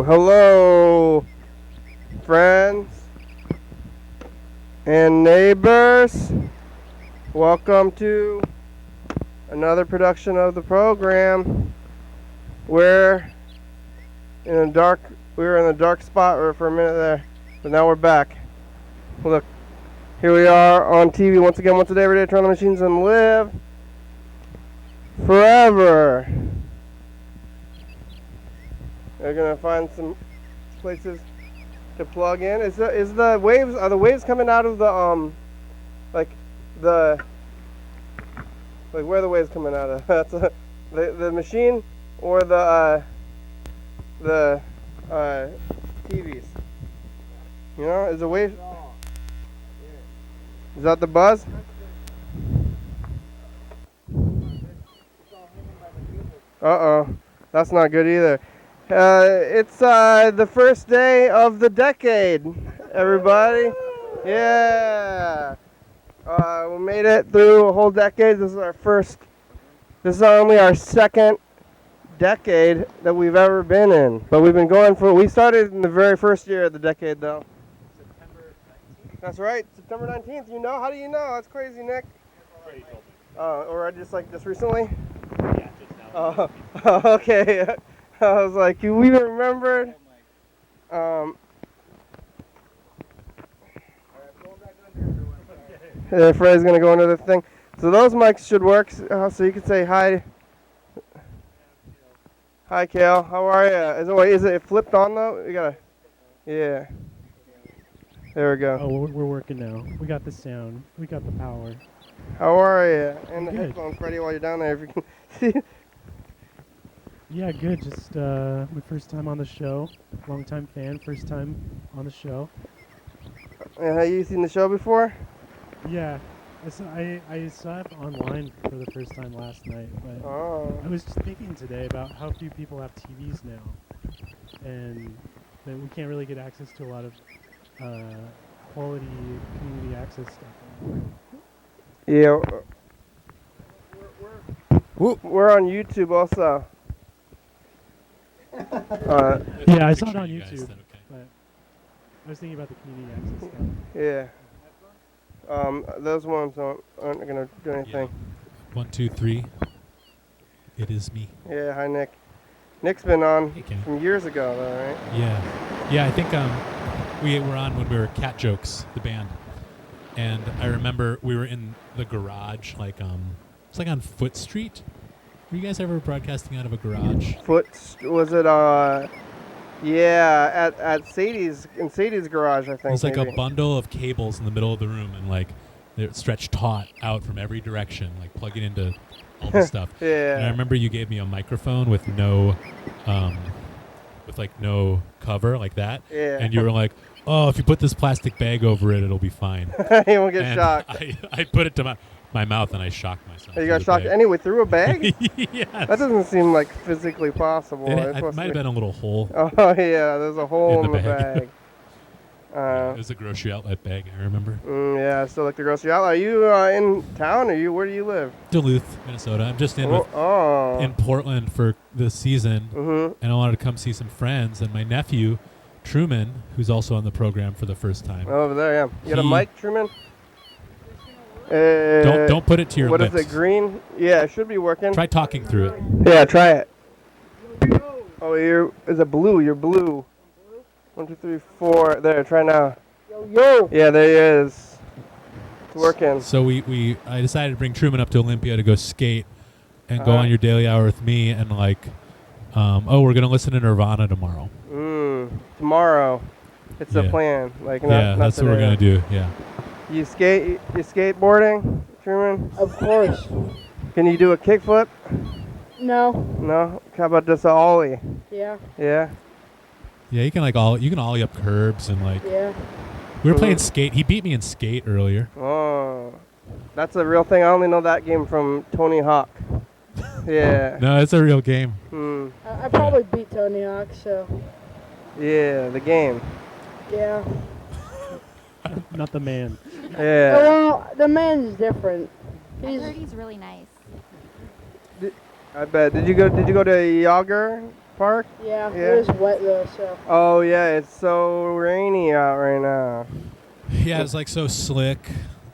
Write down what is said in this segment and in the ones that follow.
Hello, friends and neighbors. Welcome to another production of the program. We were in a dark spot for a minute there, but now we're back. Look, here we are on TV once again, once a day, every day, turn on the machines and live forever. We're gonna find some places to plug in. Are the waves coming out of the where are the waves coming out of? That's the machine or the TVs. You know, is the wave? Is that the buzz? Uh-oh, that's not good either. It's the first day of the decade, everybody. Yeah. We made it through a whole decade. This is only our second decade that we've ever been in. But we started in the very first year of the decade, though. September 19th. That's right, September 19th. You know? How do you know? That's crazy, Nick. Or just recently? Yeah, just now. Oh, okay. I was like, we remembered. Fred's gonna go into the thing. So those mics should work. So you can say hi. Hi, Kale. How are you? Is it flipped on though? You gotta. Yeah. There we go. Oh, we're working now. We got the sound. We got the power. How are you? And the Good. headphones, Freddie, while you're down there, if you can see. Yeah, good. Just my first time on the show. Long-time fan. First time on the show. Have you seen the show before? Yeah. I saw it online for the first time last night. But I was just thinking today about how few people have TVs now. And that we can't really get access to a lot of quality community access stuff. Yeah. We're on YouTube also. Yeah, I saw it on YouTube, but I was thinking about the community access stuff. Yeah. Those ones aren't going to do anything. Yeah. 1, 2, 3. It is me. Yeah, hi, Nick. Nick's been on Hey, from years ago, though, right? Yeah, I think we were on when we were Cat Jokes, the band. And I remember we were in the garage, it's like on Foot Street. Were you guys ever broadcasting out of a garage? Was it, yeah, at Sadie's, in Sadie's garage, I think. It was like maybe. a bundle of cables in the middle of the room, and they're stretched taut out from every direction, plugging into all the stuff. Yeah. And I remember you gave me a microphone with no cover like that. Yeah. And you were like, oh, if you put this plastic bag over it, it'll be fine. You won't get and shocked. I put it to my mouth and I shocked myself. You got shocked anyway through a bag? Yes. That doesn't seem like physically possible. It might have been a little hole. Oh, yeah, there's a hole in the bag. It was a grocery outlet bag, I remember. Yeah, still like the grocery outlet. Are you in town? Where do you live? Duluth, Minnesota. I'm just in Portland for the season, and I wanted to come see some friends. And my nephew, Truman, who's also on the program for the first time. Over there, yeah. You got a mic, Truman? Don't put it to your lips. What is it, green? Yeah, it should be working. Try talking through it. Yeah, try it. Oh, is it blue? You're blue. 1, 2, 3, 4. There, try now. Yo. Yeah, there he is. It's working. So I decided to bring Truman up to Olympia to go skate and go on your daily hour with me, and we're gonna listen to Nirvana tomorrow. Tomorrow. It's the plan. Not that's today. what we're gonna do. Yeah. You skateboarding, Truman? Of course. Can you do a kickflip? No. No? How about just a ollie? Yeah. Yeah? Yeah, you can ollie up curbs and Yeah. We were playing skate. He beat me in skate earlier. Oh. That's a real thing. I only know that game from Tony Hawk. Yeah. No, it's a real game. I probably beat Tony Hawk, so. Yeah, the game. Yeah. Not the man. Yeah. Well, the man's different. I heard he's really nice. I bet. Did you go to Yager Park? Yeah, Yeah. it is wet though, so. Oh yeah, it's so rainy out right now. Yeah, it's like so slick.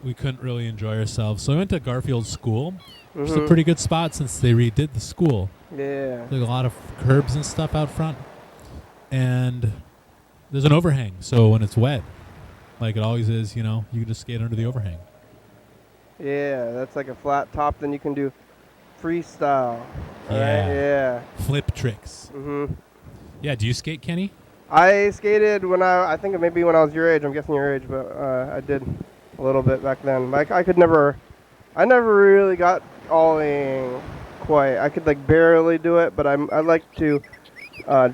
We couldn't really enjoy ourselves. So I went to Garfield School, which is a pretty good spot since they redid the school. Yeah. Like a lot of curbs and stuff out front. And there's an overhang, so when it's wet, like it always is, you know, you can just skate under the overhang. Yeah, that's like a flat top. Then you can do freestyle. Yeah. Right? Yeah. Flip tricks. Mhm. Yeah, do you skate, Kenny? I skated when I think maybe when I was your age. I'm guessing your age, but I did a little bit back then. Like I never really got ollie quite. I could like barely do it, but I like to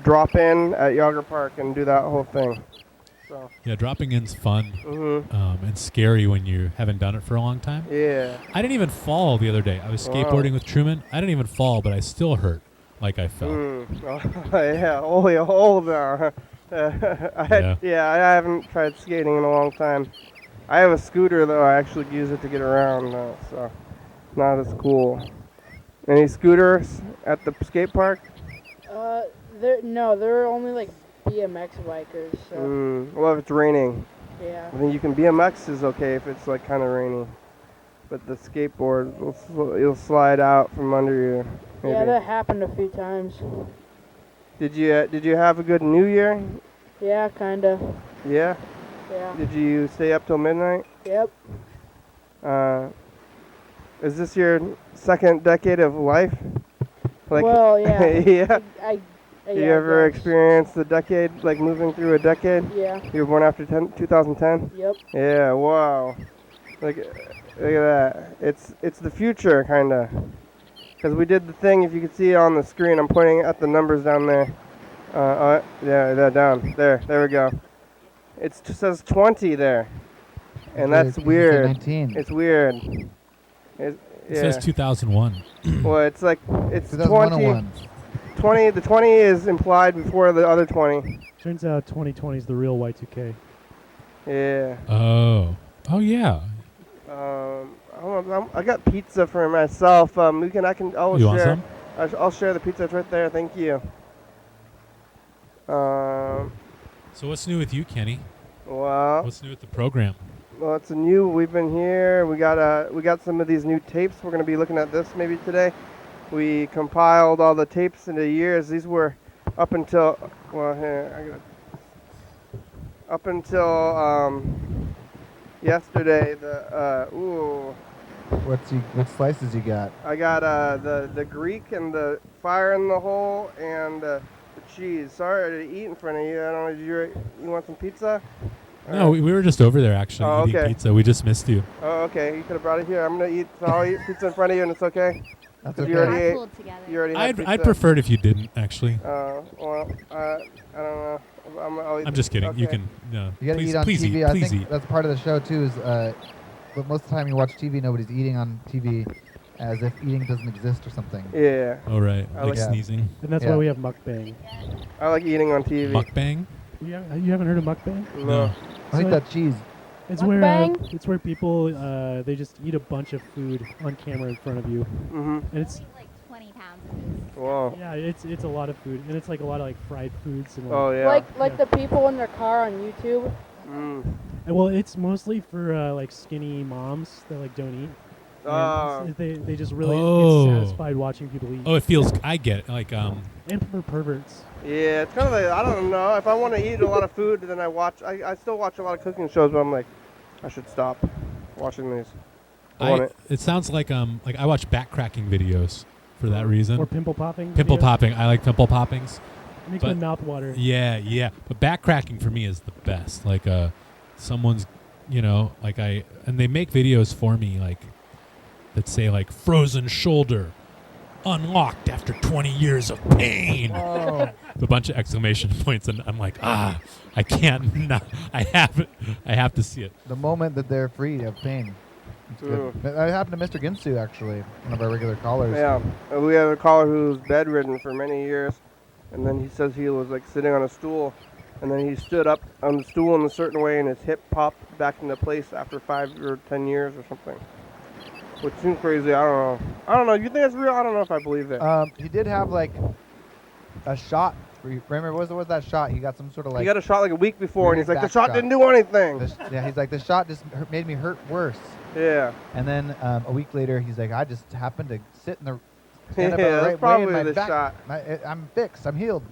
drop in at Yager Park and do that whole thing. So. Yeah, dropping in's fun Mhm. and scary when you haven't done it for a long time. Yeah. I didn't even fall the other day. I was skateboarding with Truman. I didn't even fall, but I still hurt like I fell. Oh, yeah. Holy hold now. I haven't tried skating in a long time. I have a scooter though. I actually use it to get around, so not as cool. Any scooters at the skate park? They're only like BMX bikers. So. Well, if it's raining, Yeah. I think you can BMX is okay if it's like kind of rainy, but the skateboard you'll slide out from under you. Maybe. Yeah, that happened a few times. Did you have a good New Year? Yeah, kinda. Yeah. Yeah. Did you stay up till midnight? Yep. Is this your second decade of life? Like, Well, yeah. yeah. Yeah, You ever I guess. experienced the decade, like moving through a decade? Yeah. You were born after 2010? Yep. Yeah, wow. Look at that. It's the future, kind of. Because we did the thing, if you can see it on the screen, I'm pointing at the numbers down there. Yeah, down. There we go. It says 20 there. And that's weird. 19. It's weird. It says 2001. Well, it's like, it's 2001. 20, the 20 is implied before the other 20. Turns out 2020 is the real Y2K. Yeah. Oh yeah. I got pizza for myself. I'll You share. want some? I'll share the pizza. It's right there. Thank you. So what's new with you, Kenny? Well, What's new with the program? it's a new. We've been here. We got some of these new tapes. We're gonna be looking at this maybe today. We compiled all the tapes into years. These were up until yesterday. What slices you got? I got the Greek and the fire in the hole and the cheese. Sorry to eat in front of you. I don't know. You want some pizza? No, we were just over there actually eating pizza. We just missed you. Oh, okay. You could have brought it here. I'm gonna eat. So I'll eat pizza in front of you, and it's okay. That's 'Cause okay. you already ate. Pulled together. You already had pizza. I'd prefer it if you didn't actually. Well, I don't know. I'll eat I'm just kidding. Okay. You can. No. You gotta please, eat on please TV. eat. I Please think eat. that's part of the show too. Is but most of the time you watch TV, nobody's eating on TV, as if eating doesn't exist or something. Yeah. All right. I Like like- sneezing. And that's Yeah. why we have mukbang. I like eating on TV. Mukbang. You haven't heard of mukbang? No. I think So that cheese. It's where people they just eat a bunch of food on camera in front of you, Mhm. and it's Like 20 pounds of food. Wow. yeah, it's a lot of food, and it's like a lot of like fried foods and Oh yeah. Like Yeah. the people in their car on YouTube. Mm. and, well, it's mostly for like skinny moms that like don't eat. And Oh. they just really Oh. get satisfied watching people eat. Oh, it feels. I get it. Like And for perverts. Yeah, it's kind of like, I don't know. If I want to eat a lot of food, then I still watch a lot of cooking shows, but I'm like, I should stop watching these. I want it sounds like I watch back cracking videos for that reason. Or pimple popping. Pimple videos. popping. I like pimple poppings. It makes my but- mouth water. Yeah. But back cracking for me is the best. Like someone's, and they make videos for me like that say like frozen shoulder unlocked after 20 years of pain. Oh. With a bunch of exclamation points, and I'm like, I can't not. I have to see it. The moment that they're free of pain. It's good. That happened to Mr. Ginsu, actually, one of our regular callers. Yeah, we have a caller who's bedridden for many years, and then he says he was like sitting on a stool, and then he stood up on the stool in a certain way, and his hip popped back into place after 5 or 10 years or something. Which seems crazy. I don't know. You think that's real? I don't know if I believe it. He did have like a shot. Remember, what was that shot? He got some sort of like. He got a shot like a week before, and weird he's like, the back shot shot. didn't do anything. Yeah, he's like, the shot just made me hurt worse. Yeah. And then a week later, he's like, I just happened to sit in the stand up Yeah, the that's right way, probably and my the back, shot. I'm fixed. I'm healed.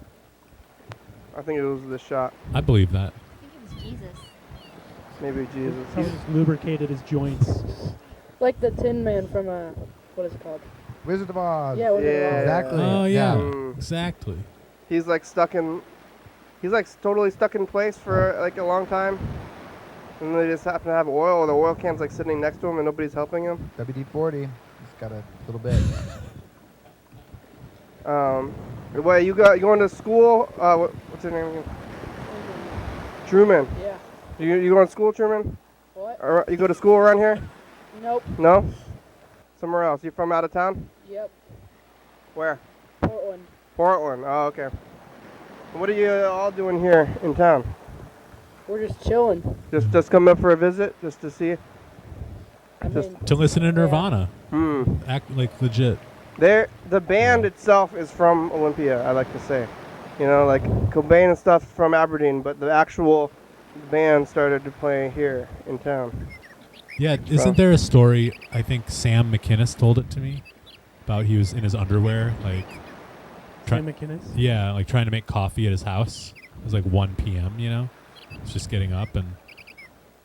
I think it was the shot. I believe that. I think it was Jesus. Maybe Jesus. He just lubricated his joints. Like the Tin Man from what is it called? Wizard of Oz. Yeah, Wizard of Oz. Exactly. Oh yeah, Mm. exactly. He's like he's like totally stuck in place for like a long time. And they just happen to have oil. The oil can's like sitting next to him and nobody's helping him. WD-40. He's got a little bit. Well, you going to school? What's your name again? Truman. Yeah. You going to school, Truman? What? Or you go to school around here? Nope. No? Somewhere else. You from out of town? Yep. Where? Portland. Portland. Oh, okay. What are you all doing here in town? We're just chilling. Just come up for a visit, just to see? I Just- mean, To listen to Nirvana, Hmm. act like legit. The band itself is from Olympia, I like to say. You know, like Cobain and stuff from Aberdeen, but the actual band started to play here in town. Yeah, isn't there a story? I think Sam McInnes told it to me about he was in his underwear, like Sam McInnes? yeah, like trying to make coffee at his house. It was like 1 p.m. You know, he's just getting up, and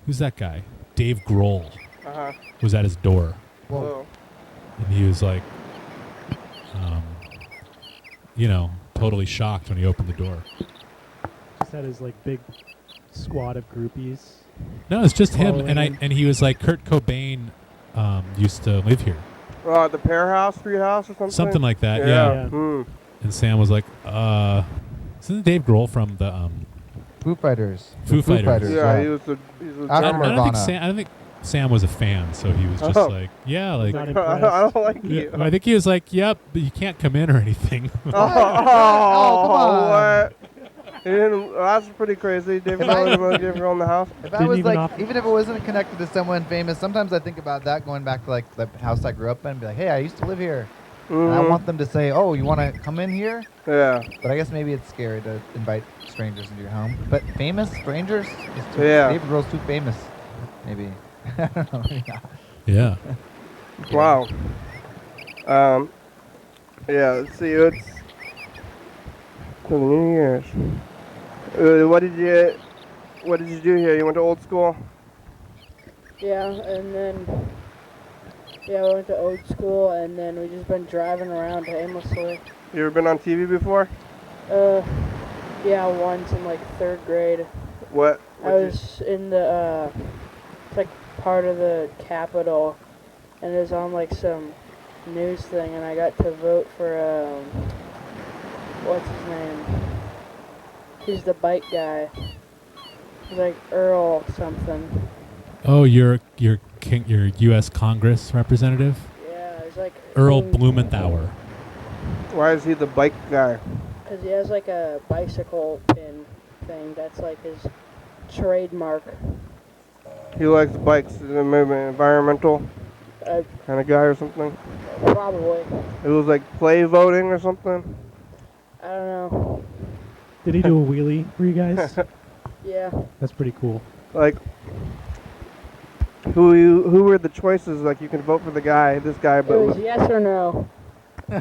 who's that guy? Dave Grohl Uh-huh. was at his door, Whoa. and he was like, you know, totally shocked when he opened the door. Just had his like big squad of groupies. No, it's just him, Following him. and he was like Kurt Cobain used to live here, The Pear House, Street House, or something? something like that. Yeah. Yeah. Hmm. And Sam was like, isn't Dave Grohl from the Foo Fighters. Foo Fighters. Yeah, he's a I drummer. remember- I don't think Sam was a fan, so he was just Oh. like, yeah, like. Not I impressed. don't like Yeah, you. I think he was like, yep, but you can't come in or anything. Oh, come on. what? He didn't, that's pretty crazy. David If I- Bowie didn't give her on the house. If I Didn't was even like, offer- even if it wasn't connected to someone famous, sometimes I think about that going back to like the house I grew up in and be like, hey, I used to live here. And I Mhm. want them to say, oh, you want to come in here? Yeah. But I guess maybe it's scary to invite strangers into your home. But famous strangers? Is too, Yeah. David Grohl's too famous. Maybe. I don't know. Yeah. Wow. Yeah, let's see. It's for the New Year's. What did you do here? You went to old school? yeah, and then we went to old school, and then we just been driving around aimlessly. You ever been on TV before? Yeah, once in like 3rd grade. What? I was in the it's like part of the Capitol, and it was on like some news thing, and I got to vote for what's his name? He's the bike guy. He's like Earl something. Oh, you're U.S. Congress representative, Yeah, he's like Earl Blumenthal. Why is he the bike guy? Because he has like a bicycle pin thing. That's like his trademark. He likes bikes. Is it maybe an environmental Uh, kind of guy or something? Probably. It was like play voting or something. I don't know. Did he do a wheelie for you guys? Yeah. That's pretty cool. Like, who were the choices? Like, you can vote for the guy, this guy, It was but yes or no.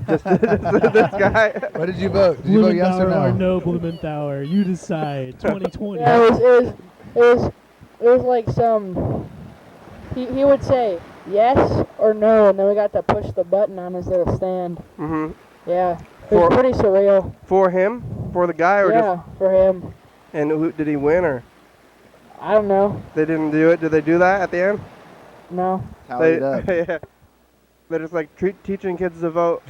just this guy. What did you vote? Did you vote yes or Blumenthal no? or no Blumenthal? You decide. 2020. Yeah, it was like some. He would say yes or no, and then we got to push the button on his little stand. Mhm. Yeah, it was pretty surreal. For him, for the guy, or Yeah, for him. just and who did he win or I don't know. they didn't do it? Did they do that at the end? No. Tallied up. Yeah. They're just like teaching kids to vote.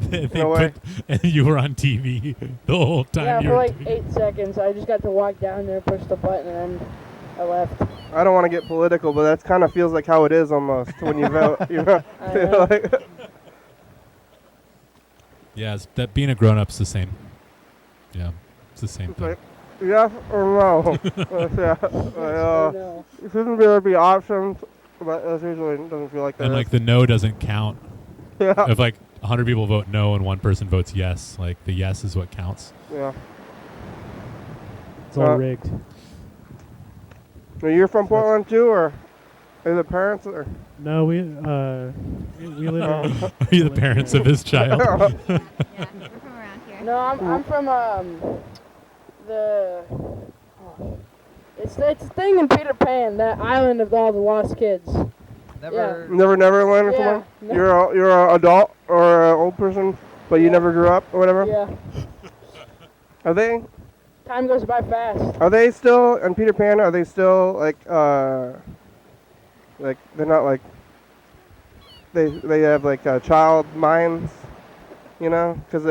They No way. and you were on TV the whole time. Yeah, you for were like doing- 8 seconds. I just got to walk down there, push the button, and then I left. I don't want to get political, but that kind of feels like how it is almost when you vote. You know, I know. like, Yeah, that being a grown-up's the same. Yeah, it's the same it's thing. like yes or no. Yeah. No. It shouldn't really be options, but it usually doesn't feel like that. And like the no doesn't count. yeah. If like 100 people vote no and one person votes yes. Like the yes is what counts. Yeah. It's all rigged. Are you from Portland too, or are the parents? Or? No, we live in. Are you the parents of his child? Yeah, we're from around here. No, I'm from the. Oh, it's a thing in Peter Pan, that island of all the lost kids. Never. Never Neverland or Yeah. something? You're an adult or an old person, but you never grew up or whatever? Yeah. Are they? Time goes by fast. Are they still, in Peter Pan, are they still like they're not like, they have like child minds, you know? Because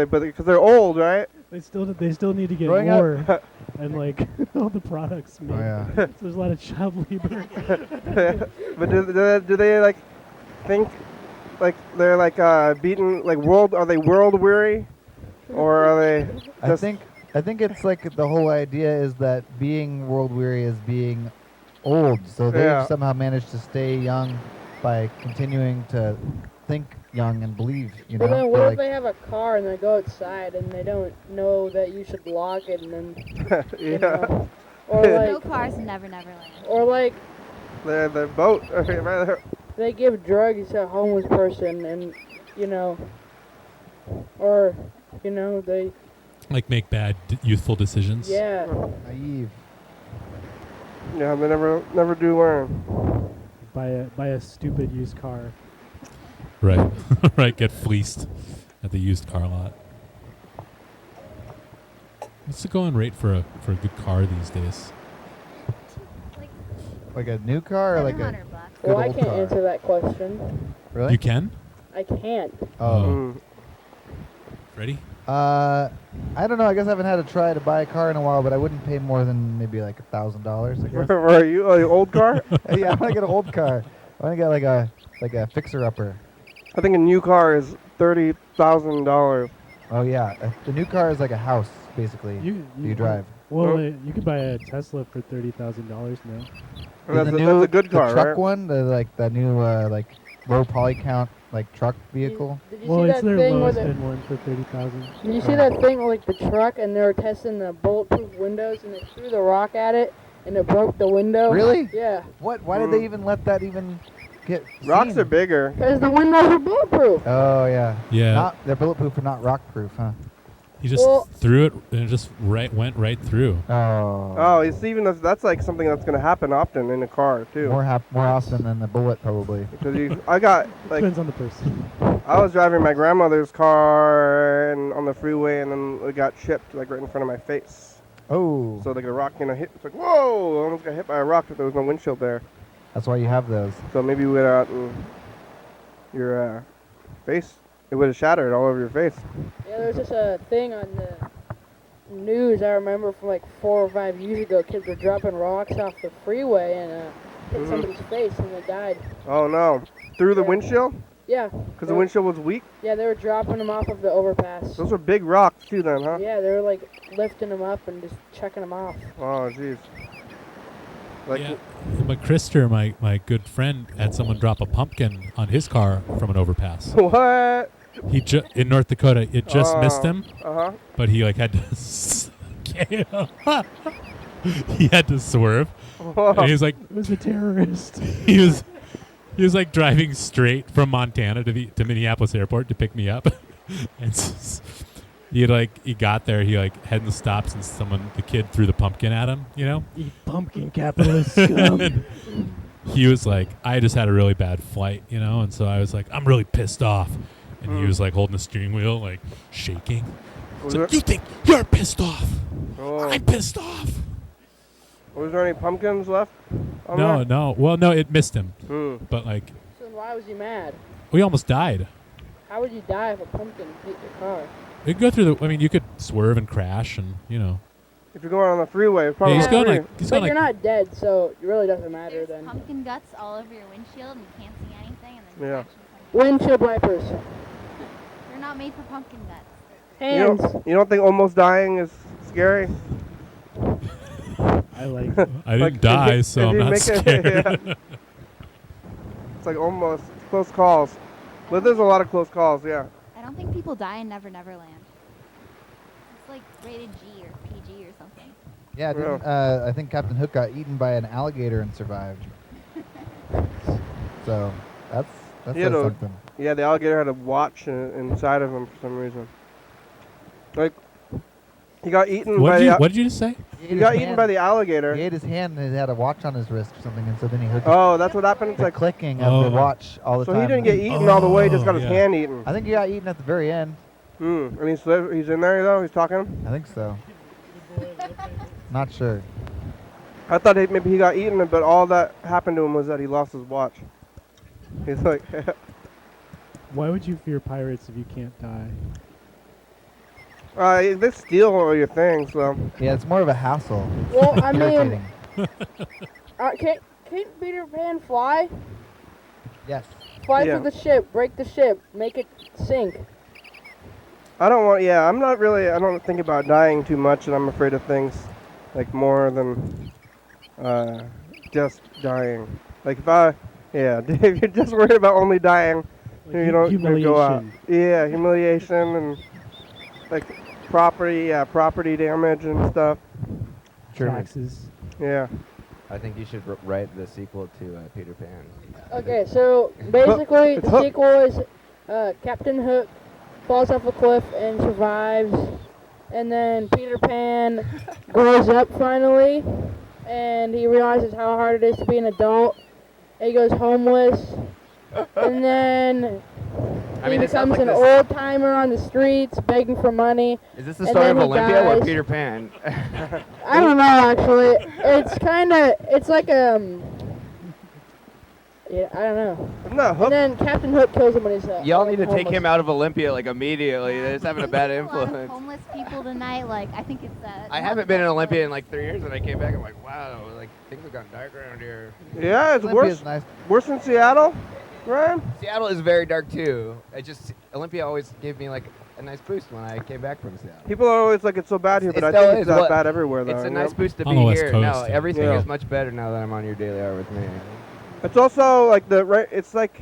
they're old, right? They still need to get Growing up- more and like all the products made. Oh yeah. So there's a lot of child labor. But do they like think like they're like beaten like are they world weary, or are they just I think it's like the whole idea is that being world weary is being old. So they've Yeah. somehow managed to stay young by continuing to think young and believe, you know. But then They're what like, if they have a car and they go outside and they don't know that you should lock it and then, you yeah know, or No like, cars in Never Neverland. or like the boat okay, right there. they give drugs to a homeless person and, you know, or, you know, they, Like make bad youthful decisions. yeah. naive. Yeah, they never do learn. Buy a stupid used car. Right. Right. Get fleeced at the used car lot. What's the going rate for a good car these days? Like Like a new car or like a 700 bucks. good Well, I old can't car? answer that question. Really? You can? I can't. Oh. Mm. Ready? I don't know. I guess I haven't had a try to buy a car in a while, but I wouldn't pay more than maybe like $1,000. I guess. Where are you? An old car? Yeah, I want to get an old car. I want to get like a fixer upper. I think a new car is $30,000. Oh yeah, the new car is like a house basically. You drive. Well, Oh. you could buy a Tesla for $30,000 now. And that's, the that's a good car, the truck right? one, the new like low poly count like truck vehicle. Did you Well, see it's that their thing where lowest the, end one for 30,000. did you see that thing with like the truck and they were testing the bulletproof windows and they threw the rock at it and it broke the window? Really? Yeah. What? Why did they even let that even get? Rocks seen? are bigger. Because the windows are bulletproof. Oh yeah. Yeah. They're bulletproof but not rock proof, huh? He just Well- threw it and it just went right through. Oh. Oh, you see, even that's like something that's going to happen often in a car, too. More often than the bullet probably. Because I got, like, Depends on the person. I was driving my grandmother's car and on the freeway, and then it got chipped, like, right in front of my face. Oh. So, like, a rock, hit. It's like, whoa! I almost got hit by a rock, but there was no windshield there. That's why you have those. So maybe you went out and your face, it would have shattered all over your face. Yeah, there was just a thing on the news I remember from like 4 or 5 years ago. Kids were dropping rocks off the freeway and hit Mhm. somebody's face and they died. Oh, no. Through the Yeah. windshield? Yeah. Because the windshield was weak? Yeah, they were dropping them off of the overpass. Those were big rocks, too, then, huh? Yeah, they were like lifting them up and just checking them off. Oh, jeez. Like, Yeah. But Krister, my good friend, had someone drop a pumpkin on his car from an overpass. what? He in North Dakota, it just missed him, Uh-huh. but he like had to he had to swerve. And he was like It was a terrorist. he was like driving straight from Montana to Minneapolis airport to pick me up. And he got there, he like hadn't stopped since the kid threw the pumpkin at him, you know? Eat pumpkin, capitalist scum. And he was like, I just had a really bad flight, you know? And so I was like, I'm really pissed off. And he was like holding the steering wheel, like shaking. Was It's like, there, you think you're pissed off? oh, I'm pissed off. was there any pumpkins left? on No, there? no. Well, no, it missed him. Hmm. But like, So then why was he mad? we almost died. How would you die if a pumpkin hit your car? You could go through you could swerve and crash and, you know. If you're going on the freeway, probably Yeah, he's on going the like, he's But going you're like, not dead, so it really doesn't matter There's then. pumpkin guts all over your windshield and you can't see anything, and then Yeah. you crash into something. Windshield wipers. They're not made for pumpkin guts. Hands. You don't think almost dying is scary? I like I didn't Like, die, if so I'm you not make it- scared. yeah. It's like almost close calls. But there's a lot of close calls, yeah. I don't think people die in Never Never Land. It's like rated G or PG or something. Yeah, didn't, I think Captain Hook got eaten by an alligator and survived. So that says something. Yeah, the alligator had a watch inside of him for some reason. Like, he got eaten What by did you just say? He got eaten by the alligator. He ate his hand and he had a watch on his wrist or something, and so then he heard that's what happened. It's the like clicking of the watch all the time. So he didn't get eaten all the way; he just got his hand eaten. I think he got eaten at the very end. And he's in there though. He's talking. I think so. Not sure. I thought maybe he got eaten, but all that happened to him was that he lost his watch. He's like. Why would you fear pirates if you can't die? They steal all your things, so. Yeah, it's more of a hassle. Well, I mean, can't Peter Pan fly? Yes. Fly through the ship, break the ship, make it sink. I don't think about dying too much, and I'm afraid of things like more than just dying. Like if you're just worried about only dying, like you don't go out. Humiliation. Yeah, humiliation and like property damage and stuff. Taxes. Yeah. I think you should write the sequel to Peter Pan. Okay, so basically the sequel is Captain Hook falls off a cliff and survives, and then Peter Pan grows up finally, and he realizes how hard it is to be an adult, and he goes homeless, and then he becomes an old timer on the streets begging for money. Is this the story of Olympia or Peter Pan? I don't know actually. It's like yeah, I don't know. No, and then Captain Hook kills him when he's Y'all need to homeless. take him out of Olympia like immediately. It's having a bad A lot of influence. homeless people tonight. Like I think it's I haven't been in Olympia in like 3 years, and I came back. I'm like, wow, like things have gotten dark around here. Yeah, it's Olympia's nice. worse than Seattle, Ryan. Seattle is very dark too. Olympia always gave me like a nice boost when I came back from Seattle. People are always like, it's so bad here, but I still think it's is. that Well, bad everywhere, though. It's a you nice know? boost to On be the West here. Coast, No, yeah. everything Yeah. is much better now that I'm on your daily hour with me. It's also like it's like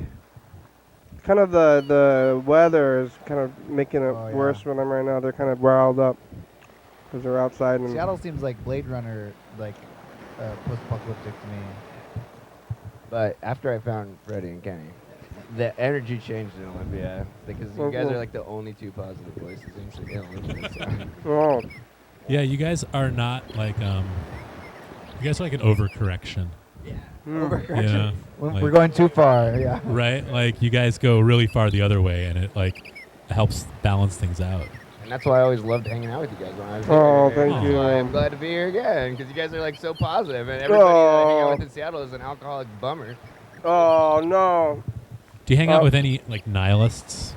kind of the weather is kind of making it worse for them right now. They're kind of riled up because they're outside. And Seattle seems like Blade Runner, like post-apocalyptic to me. But after I found Freddie and Kenny, the energy changed in Olympia because you guys are like the only two positive voices in Olympia. So. Oh. Yeah, you guys are not like you guys are like an overcorrection. Yeah. We're going too far. Yeah. Right? Like you guys go really far the other way, and it like helps balance things out. And that's why I always loved hanging out with you guys when I was Oh, here. thank you. I'm glad to be here again because you guys are like so positive, and everybody that I hang out with in Seattle is an alcoholic bummer. Oh no. Do you hang out with any like nihilists?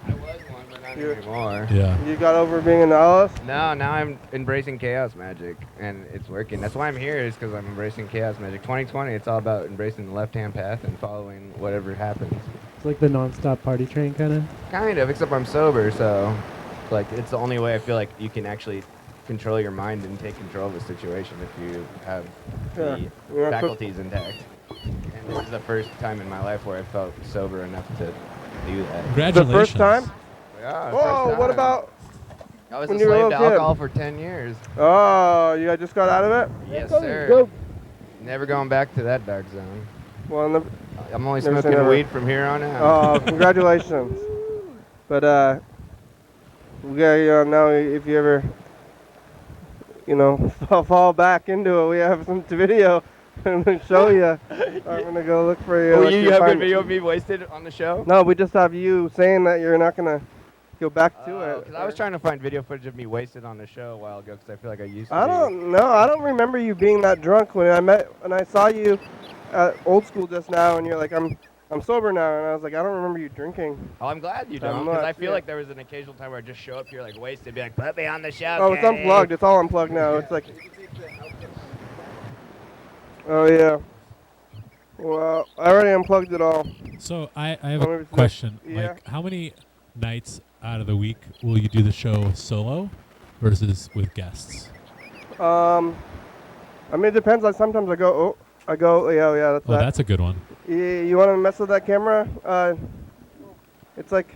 I was one, but not anymore. Yeah. You got over being a nihilist? No, now I'm embracing chaos magic, and it's working. That's why I'm here, is because I'm embracing chaos magic. 2020, it's all about embracing the left-hand path and following whatever happens. It's like the non-stop party train kind of. Kind of, except I'm sober, so like it's the only way I feel like you can actually control your mind and take control of a situation if you have the faculties intact. And this is the first time in my life where I felt sober enough to do that. Congratulations. The first time? Yeah, Whoa, first what time. about I was when a you were a slave to little kid? alcohol for 10 years. Oh, you just got out of it? Yes, Go, sir. go. Never going back to that dark zone. Well, I'm only Never say smoking never. weed from here on out. oh, congratulations. But we got now if you ever fall back into it, we have some video and show you. I'm gonna go look for you. Oh, like, you you'll have a find- video of me wasted on the show? No, we just have you saying that you're not gonna go back to it. Because I was trying to find video footage of me wasted on the show a while ago because I feel like I used to I be. don't know. I don't remember you being that drunk when I saw you at Old School just now, and you're like, I'm sober now, and I was like, I don't remember you drinking. Oh, I'm glad you That don't, because I much, feel yeah. like there was an occasional time where I just show up here like wasted, be like, put me on the show. Oh, it's Kenny." unplugged. It's all unplugged now. It's like, oh yeah. Well, I already unplugged it all. So I have Let a me see. question. Yeah. Like, how many nights out of the week will you do the show solo versus with guests? I mean, it depends. Sometimes I go. Yeah, that's Oh, that. that's a good one. You want to mess with that camera? It's like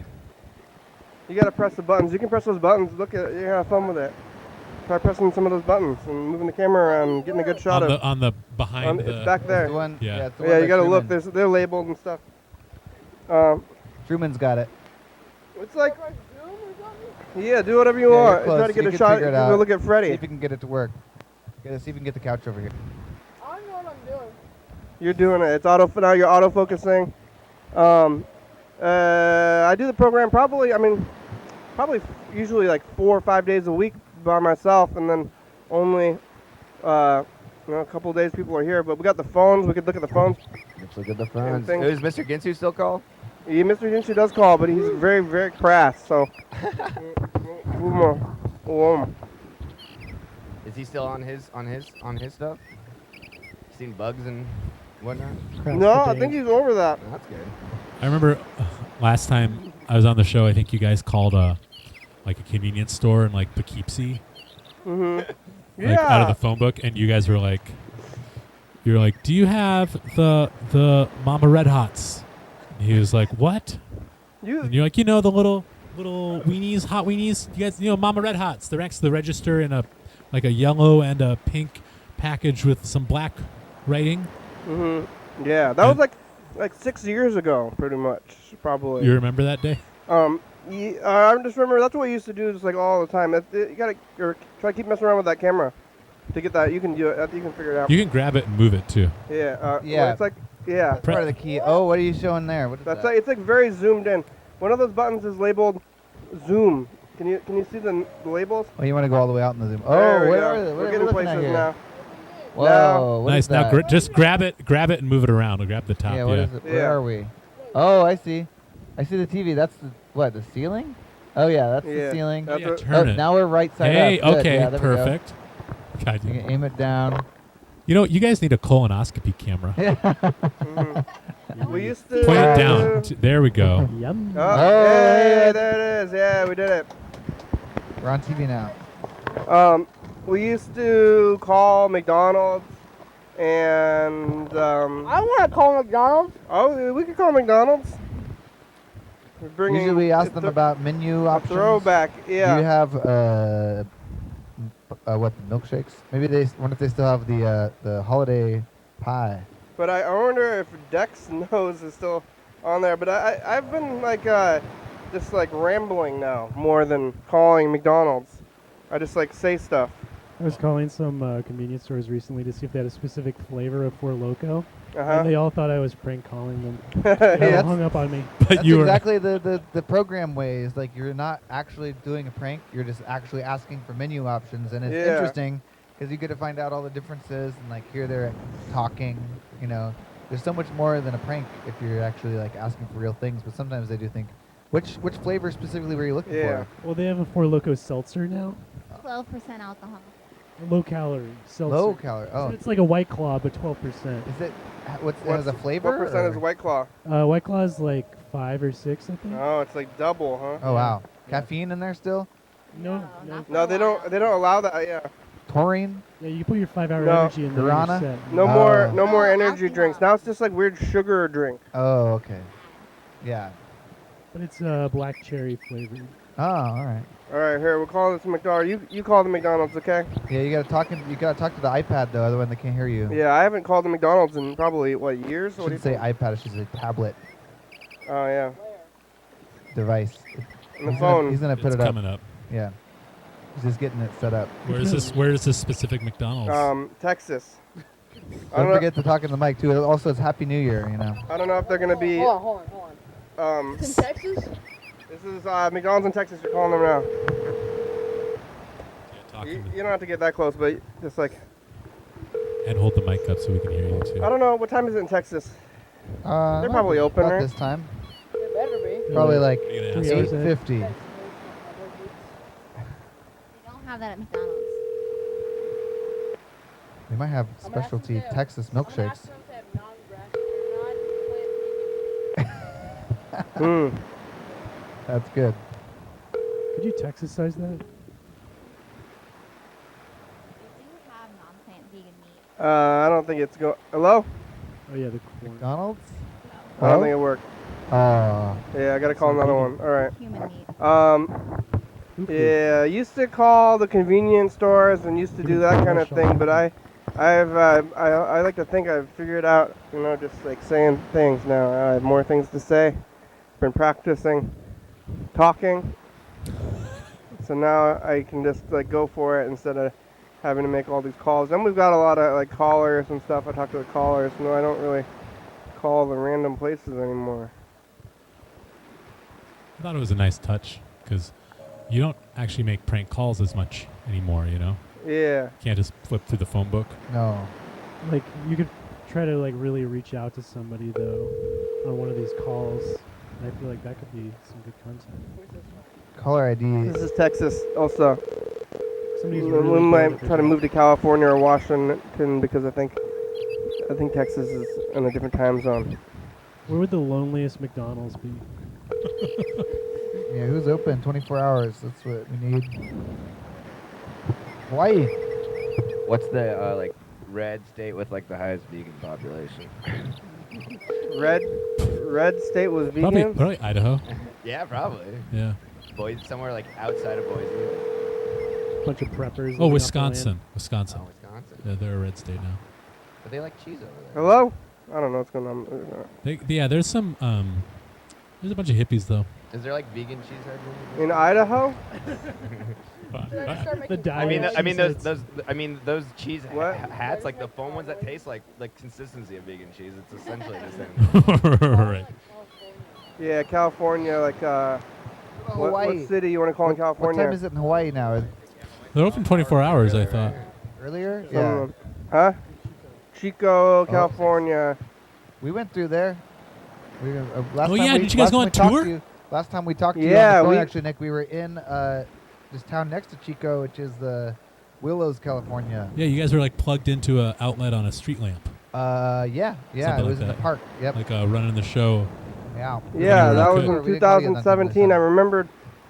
You gotta press the buttons. You can press those buttons. Look at you have fun with it. Try pressing some of those buttons and moving the camera around and getting a good shot of. On the behind the. It's back It's there. the one, Yeah. it's the Yeah, one you by gotta look. Truman. They're labeled and stuff. Truman's got it. It's like. Yeah, do whatever you Yeah, you're want. close. Try to get You a can shot. figure it Give a out. look at See Freddy. if you can get it to work. See if you can get the couch over here. I don't know what I'm doing. You're doing it. It's auto. Now you're auto focusing. I do the program probably. I mean, probably usually like 4 or 5 days a week by myself, and then only a couple of days people are here. But we got the phones. We could look at the phones. Let's look at the phones. things. Is Mr. Ginsu still call? Yeah, Mr. Jinshu does call, but he's very, very crass. So. Is he still on his stuff? Seen bugs and whatnot? No, I think he's over that. Oh, that's good. I remember last time I was on the show. I think you guys called a convenience store in like Poughkeepsie. Mm-hmm. Like out of the phone book, and you guys were like, "Do you have the Mama Red Hots?" And he was like, "What?" And you're like, the little weenies, hot weenies. You guys, Mama Red Hots. They're next to the register in a yellow and a pink package with some black writing. Mm-hmm. Yeah, that was like 6 years ago, pretty much, probably. You remember that day? I just remember that's what we used to do, just like all the time. You gotta try to keep messing around with that camera to get that. You can do it. You can figure it out. You can grab it and move it too. Yeah. Yeah. Well, it's like That's part of the key. Oh, what are you showing there? What is That's that? like, it's like very zoomed in. One of those buttons is labeled zoom. Can you see the labels? Oh, you want to go all the way out in the zoom? There Oh, we where go. are they? What We're are we getting looking at places here? now. Whoa, what nice. is that? Now just grab it and move it around. Or grab the top. Yeah, what is it? Where are we? Oh, I see. I see the TV. That's the ceiling? Oh yeah, that's the ceiling. That's Yeah, turn it. Now we're right side Hey, up. Good. okay, Yeah, there we go. perfect. God, You can aim it down. you guys need a colonoscopy camera. We used to Point it down. There we go. Yum. Oh, Oh, yeah, hey. there it is. Yeah, we did it. We're on TV now. We used to call McDonald's, and I want to call McDonald's. we could call McDonald's. We're bringing Usually we ask them a about menu options. throwback. Yeah. Do you have what, the milkshakes? Maybe they wonder if they still have the holiday pie. But I wonder if Dex Nose is still on there. But I've been just rambling now more than calling McDonald's. I just say stuff. I was calling some convenience stores recently to see if they had a specific flavor of Four Loko, Uh-huh. and they all thought I was prank calling them. Yeah, They all hung up on me. But That's you were exactly the program way. Is like you're not actually doing a prank. You're just actually asking for menu options, and it's Yeah. interesting because you get to find out all the differences and hear they're talking. There's so much more than a prank if you're actually asking for real things. But sometimes they do think, which flavor specifically were you looking Yeah. for? Well, they have a Four Loko seltzer now. 12% alcohol. Low calorie seltzer. Low calorie. So Oh, it's like a White Claw, but 12%. is it? What's has a flavor? What percent is or- White Claw? White Claw is like 5 or 6, I think. Oh, it's double, huh? Oh wow, caffeine in there still? No, No, no. not No, they don't allow that. Yeah. Taurine? Yeah, you can put your 5-hour No. energy in there. and Guarana? you're set. No Oh. more Oh, energy alcohol. drinks. Now it's just weird sugar drink. Oh okay. Yeah. But it's black cherry flavored. Oh all right. All right, here we'll call this McDonald's. You call the McDonald's, okay? Yeah, you gotta talk to the iPad though, otherwise they can't hear you. Yeah, I haven't called the McDonald's in probably years. I What do you shouldn't say think? iPad, I should say tablet Oh yeah, device. on the He's phone. gonna put it's it up. coming up. Yeah. He's just getting it set up. Where is this specific McDonald's? Texas. I Don't don't forget to talk in the mic too. Also, it's Happy New Year. I don't know if they're gonna be. Hold on. It's in Texas? This is McDonald's in Texas. You're calling them now. Talking You don't have to get that close, but just and hold the mic up so we can hear you too. I don't know what time is it in Texas. They're probably open, about right? this time. It better be. Probably What are you gonna ask? 8:50. They don't have that at McDonald's. We might have I'm gonna ask specialty them to- Texas I'm gonna milkshakes. ask them to have non-plant vegan. That's good. Could you Texas-size that? They do have non-plant vegan meat. I don't think it's Hello? Oh yeah, the corn. McDonald's? I don't think it worked. Yeah, I gotta call Some another vegan. one. All right. Human meat. Ooh, Yeah, I used to call the convenience stores and used to do that kind of thing, but I like to think I've figured out, just like saying things now. I have more things to say. Been practicing talking, so now I can just like go for it instead of having to make all these calls. Then we've got a lot of like callers and stuff. I talk to the callers. No, I don't really call the random places anymore. I thought it was a nice touch because you don't actually make prank calls as much anymore, Yeah. Can't just flip through the phone book. No. Like you could try to like really reach out to somebody though on one of these calls. And I feel like that could be some good content. Caller ID. This is Texas also. Somebody's We really good might at their try to job. move to California or Washington because I think Texas is in a different time zone. Where would the loneliest McDonald's be? Yeah, who's open 24 hours? That's what we need. Hawaii. What's the like red state with like the highest vegan population? Red state was Probably, vegan. probably Idaho. Yeah, probably. Yeah. Boise, somewhere like outside of Boise. Bunch of preppers. living Oh, off the Wisconsin. land. Wisconsin. Oh, Wisconsin. Yeah, they're a red state now. But they like cheese over there. Hello? I don't know what's going on. Yeah, there's some. There's a bunch of hippies though. Is there like vegan cheese hard In Idaho? The I mean those cheese What? hats, like the foam ones that taste like consistency of vegan cheese. It's essentially the same. Right. Yeah, California. Like, what Hawaii. city you want to call in What California? time is it in Hawaii now? They're open 24 hours, I thought. Earlier? Yeah. Huh? Chico, California. We went through there. Last Oh, time yeah, we, did you guys last go time on we talked tour? to you- Last time we talked to you Yeah, on the phone, we- actually, Nick, we were in this town next to Chico, which is the Willows, California. Yeah, you guys were like plugged into an outlet on a street lamp, Yeah, Something it was like in the that. park. Yep. like running the show. Yeah. Yeah, really that was could. in We didn't know you then, 2017. I remember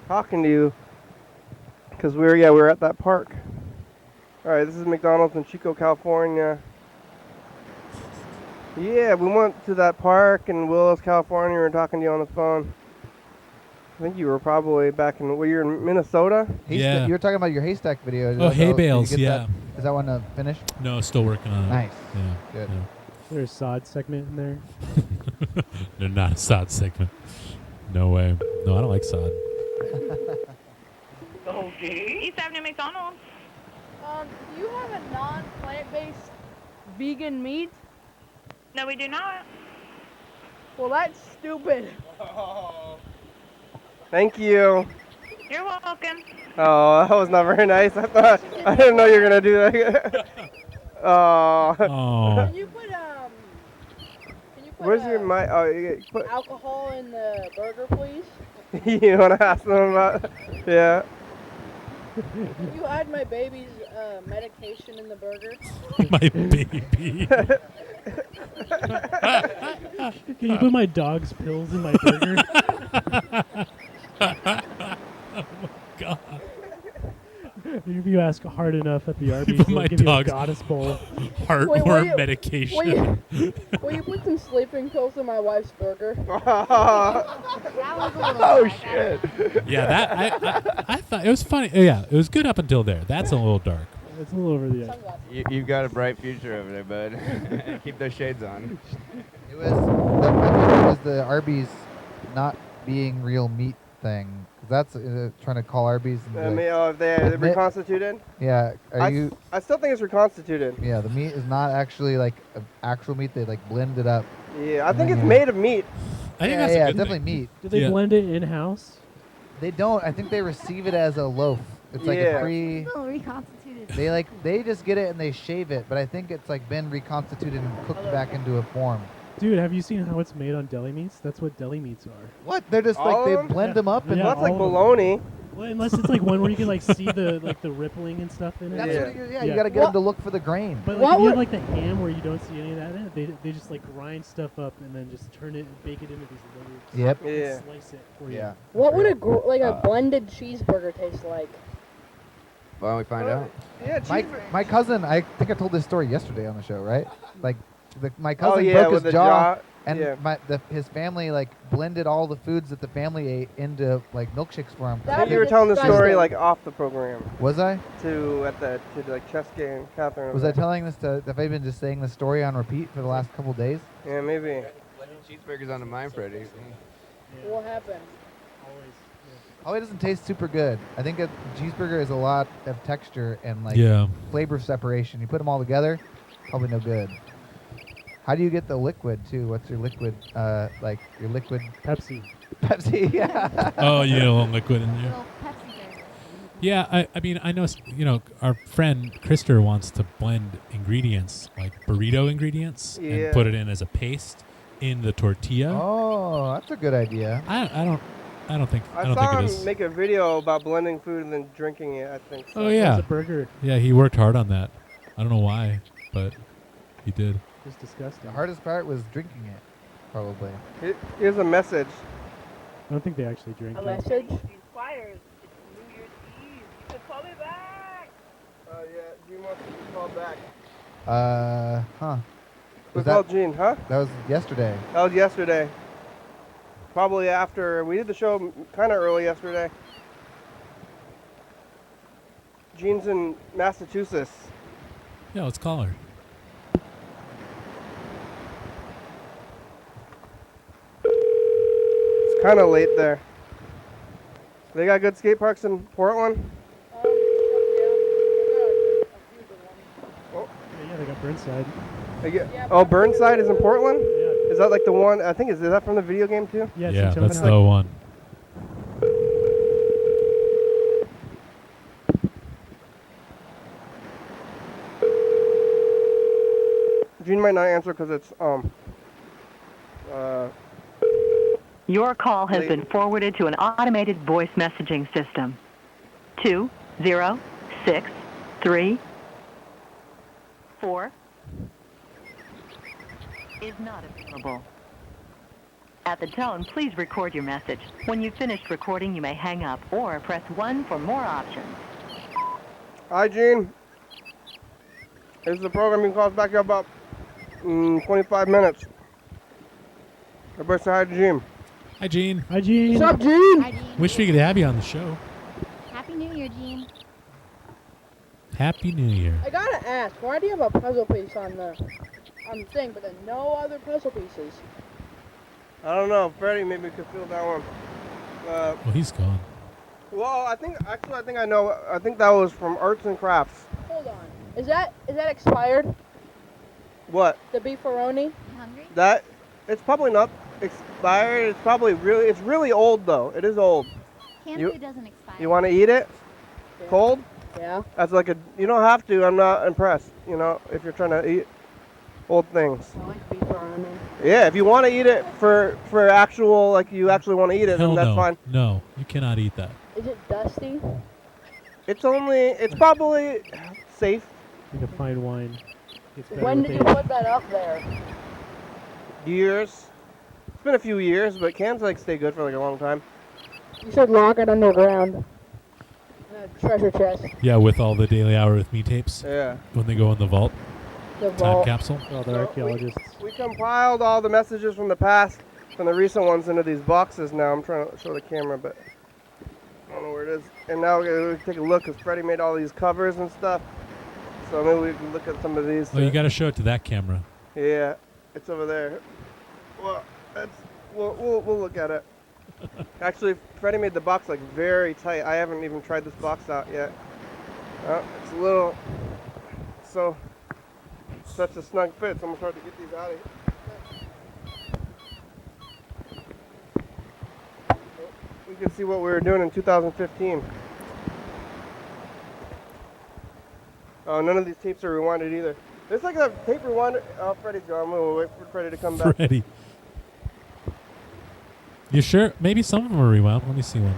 talking to you because we were at that park. All right, this is McDonald's in Chico, California. Yeah, we went to that park in Willows, California. We were talking to you on the phone. I think you were probably back in, you're in Minnesota? Yeah. You were talking about your haystack video. Oh, hay Did you bales, get yeah. that? Is that one finished? No, still working on it. Nice. Yeah. Good. yeah. There's a sod segment in there. They're not a sod segment. No way. No, I don't like sod. East Avenue McDonald's. Do you have a non-plant-based vegan meat? No, we do not. Well, that's stupid. Thank you. You're welcome. Oh, that was not very nice. I didn't know you were going to do that. Oh. Oh. Can you put Where's your mic? Oh, you put, alcohol in the burger, please? you want to ask them about? Yeah. Can you add my baby's medication in the burger? My baby. Can you put my dog's pills in my burger? Oh my god. If you ask hard enough at the Arby's, put they'll my give you a dog's goddess bowl. Heartworm medication. Will you put some sleeping pills in my wife's burger? Oh shit! Yeah, that I thought it was funny. Yeah, it was good up until there. That's a little dark. It's a little over the edge. You've got a bright future over there, bud. Keep those shades on. It was it was the Arby's not being real meat thing. 'Cause that's trying to call Arby's. And If they're admit- reconstituted? yeah, I still think it's reconstituted. Yeah, the meat is not actually like actual meat. They like blend it up. Yeah, I think it's Yeah. made of meat. I think yeah, that's a yeah, good definitely thing. meat. Do they Yeah. blend it in-house? They don't. I think they receive it as a loaf. It's like Yeah. a pre. Still reconstituted. They just get it and they shave it, but I think it's like been reconstituted and cooked back into a form. Dude, have you seen how it's made on deli meats? That's what deli meats are. What? They're just All like of they them? blend Yeah. them up and Yeah, Well, that's like all of them. bologna. Well, unless it's like one where you can like see the rippling and stuff in it. that's Yeah. what you Yeah. got to get them to look for the grain. But What like if you have would- like the ham where you don't see any of that in it, they just like grind stuff up and then just turn it, bake it into these loaves. Yep. and Yeah. Slice it for you. Yeah. What would a blended cheeseburger taste like? Why don't we find out? Yeah, My cousin, I think I told this story yesterday on the show, right? Like my cousin Oh yeah, broke with his the jaw. And Yeah. his family like blended all the foods that the family ate into like milkshakes for him. That'd You were be telling the story disgusting. like off the program Was I? to like Cheska and Catherine. Was I telling this to? Have I been just saying the story on repeat for the last couple days? Yeah, maybe. Blending cheeseburgers onto mine, Freddie. What happened? Always. Probably doesn't taste super good. I think a cheeseburger is a lot of texture and like Yeah. flavor separation. You put them all together, probably no good. How do you get the liquid too? What's your liquid? Like your liquid Pepsi. Pepsi? Yeah. Oh, you get a little liquid in there. Little Pepsi flavor. Yeah, I mean, I know, our friend Krister wants to blend ingredients, like burrito ingredients, Yeah. and put it in as a paste in the tortilla. Oh, that's a good idea. I don't think I it saw him is. make a video about blending food and then drinking it. I think. So. Oh yeah, It's a burger. yeah. He worked hard on that. I don't know why, but he did. It's disgusting. The hardest part was drinking it, probably. Here's a message. I don't think they actually drink A it. message? Flyers. It's New Year's Eve. You can call me back. Yeah, Gene wants to be called back. Huh. We Was that, called Gene, huh? that was yesterday. That was yesterday. Probably after we did the show kind of early yesterday. Gene's in Massachusetts. Yeah, let's call her. It's kind of late there. They got good skate parks in Portland. Yeah, they got Burnside. Oh, Burnside is in Portland? Yeah. Is that like the one? I think is that from the video game too? Yeah, it's Yeah, in that's Chilton. the one. Gene might not answer because it's Your call has Late. been forwarded to an automated voice messaging system. 2063 is not available. At the tone, please record your message. When you've finished recording, you may hang up or press 1 for more options. Hi, Gene. This is the program. You can call us back in about 25 minutes. Everybody say hi to Gene. Hi, Gene. Hi, Gene. What's up, Gene? Hi, Gene. Wish we could have you on the show. Happy New Year, Gene. Happy New Year. I gotta ask, why do you have a puzzle piece on the thing, but then no other puzzle pieces? I don't know. Freddie maybe could fill that one. Well, he's gone. Well, I think I know. I think that was from Arts and Crafts. Hold on. Is that expired? What? The beefaroni? You hungry? That? It's probably not expired. It's probably really. It's really old though. It is old. Canned You- food doesn't expire. You want to eat it? Yeah. Cold? Yeah. That's like a. You don't have to. I'm not impressed. You know, if you're trying to eat old things. I like beefaroni. Yeah, if you want to eat it for actual, like you actually want to eat it, Hell then that's no. fine. No, you cannot eat that. Is it dusty? It's probably safe. Like a fine wine. Gets better When with did you age. put that up there? Years. It's been a few years, but cans like stay good for like a long time. You should lock it underground. In a treasure chest. Yeah, with all the Daily Hour with Me tapes Yeah. when they go in the vault. The Time vault. capsule. Oh, they're So archaeologists. We compiled all the messages from the past, from the recent ones into these boxes now. I'm trying to show the camera, but I don't know where it is. And now we're going to take a look because Freddie made all these covers and stuff. So maybe we can look at some of these. Oh, you got to show it to that camera. Yeah, it's over there. Well, we'll look at it. Actually, Freddie made the box like very tight. I haven't even tried this box out yet. It's a little such a snug fit. It's almost hard to get these out of here. We can see what we were doing in 2015. Oh, none of these tapes are rewinded either. There's like a tape rewinder. Oh, Freddie's gone. We'll wait for Freddie to come back. Freddie. You sure? Maybe some of them are rewound. Let me see one.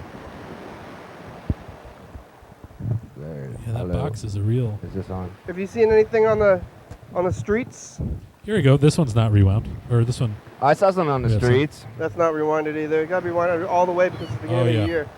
Yeah, that box is a real. Is this on? Have you seen anything on the streets? Here we go. This one's not rewound. Or this one. I saw something on the Yeah, streets. That's not rewinded either. It got to be rewinded all the way because it's the beginning Oh, of yeah. the year.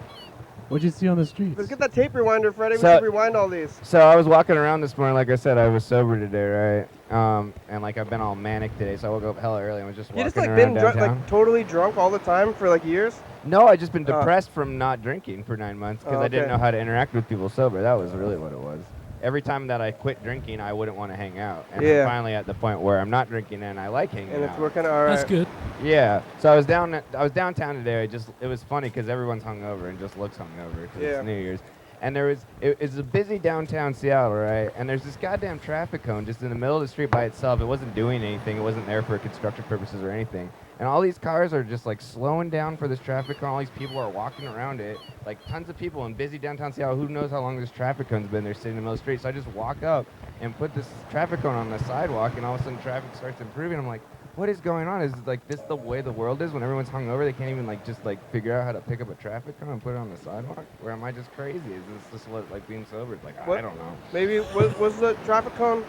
What'd you see on the streets? Let's get that tape rewinder, Freddie. We So- should rewind all these. So I was walking around this morning, like I said, I was sober today, right? And like I've been all manic today, so I woke up hella early and was just You walking just like around been drunk, downtown. like totally drunk all the time for like years? No, I just been Oh. depressed from not drinking for 9 months because Oh, I didn't okay. know how to interact with people sober. That was really what it was. Every time that I quit drinking, I wouldn't want to hang out. And Yeah. I'm finally at the point where I'm not drinking and I like hanging And out. it's working all right. That's good. Yeah. So I was downtown today. It was funny because everyone's hungover and just looks hungover because Yeah. it's New Year's. And it's a busy downtown Seattle, right? And there's this goddamn traffic cone just in the middle of the street by itself. It wasn't doing anything. It wasn't there for construction purposes or anything. And all these cars are just like slowing down for this traffic cone. All these people are walking around it. Like tons of people in busy downtown Seattle. Who knows how long this traffic cone's been there sitting in the middle of the street. So I just walk up and put this traffic cone on the sidewalk, and all of a sudden traffic starts improving. I'm like, what is going on? Is like this the way the world is when everyone's hungover? They can't even like just like figure out how to pick up a traffic cone and put it on the sidewalk? Or am I just crazy? Is this just what like being sober? It's like I What? don't know. Maybe was the traffic cone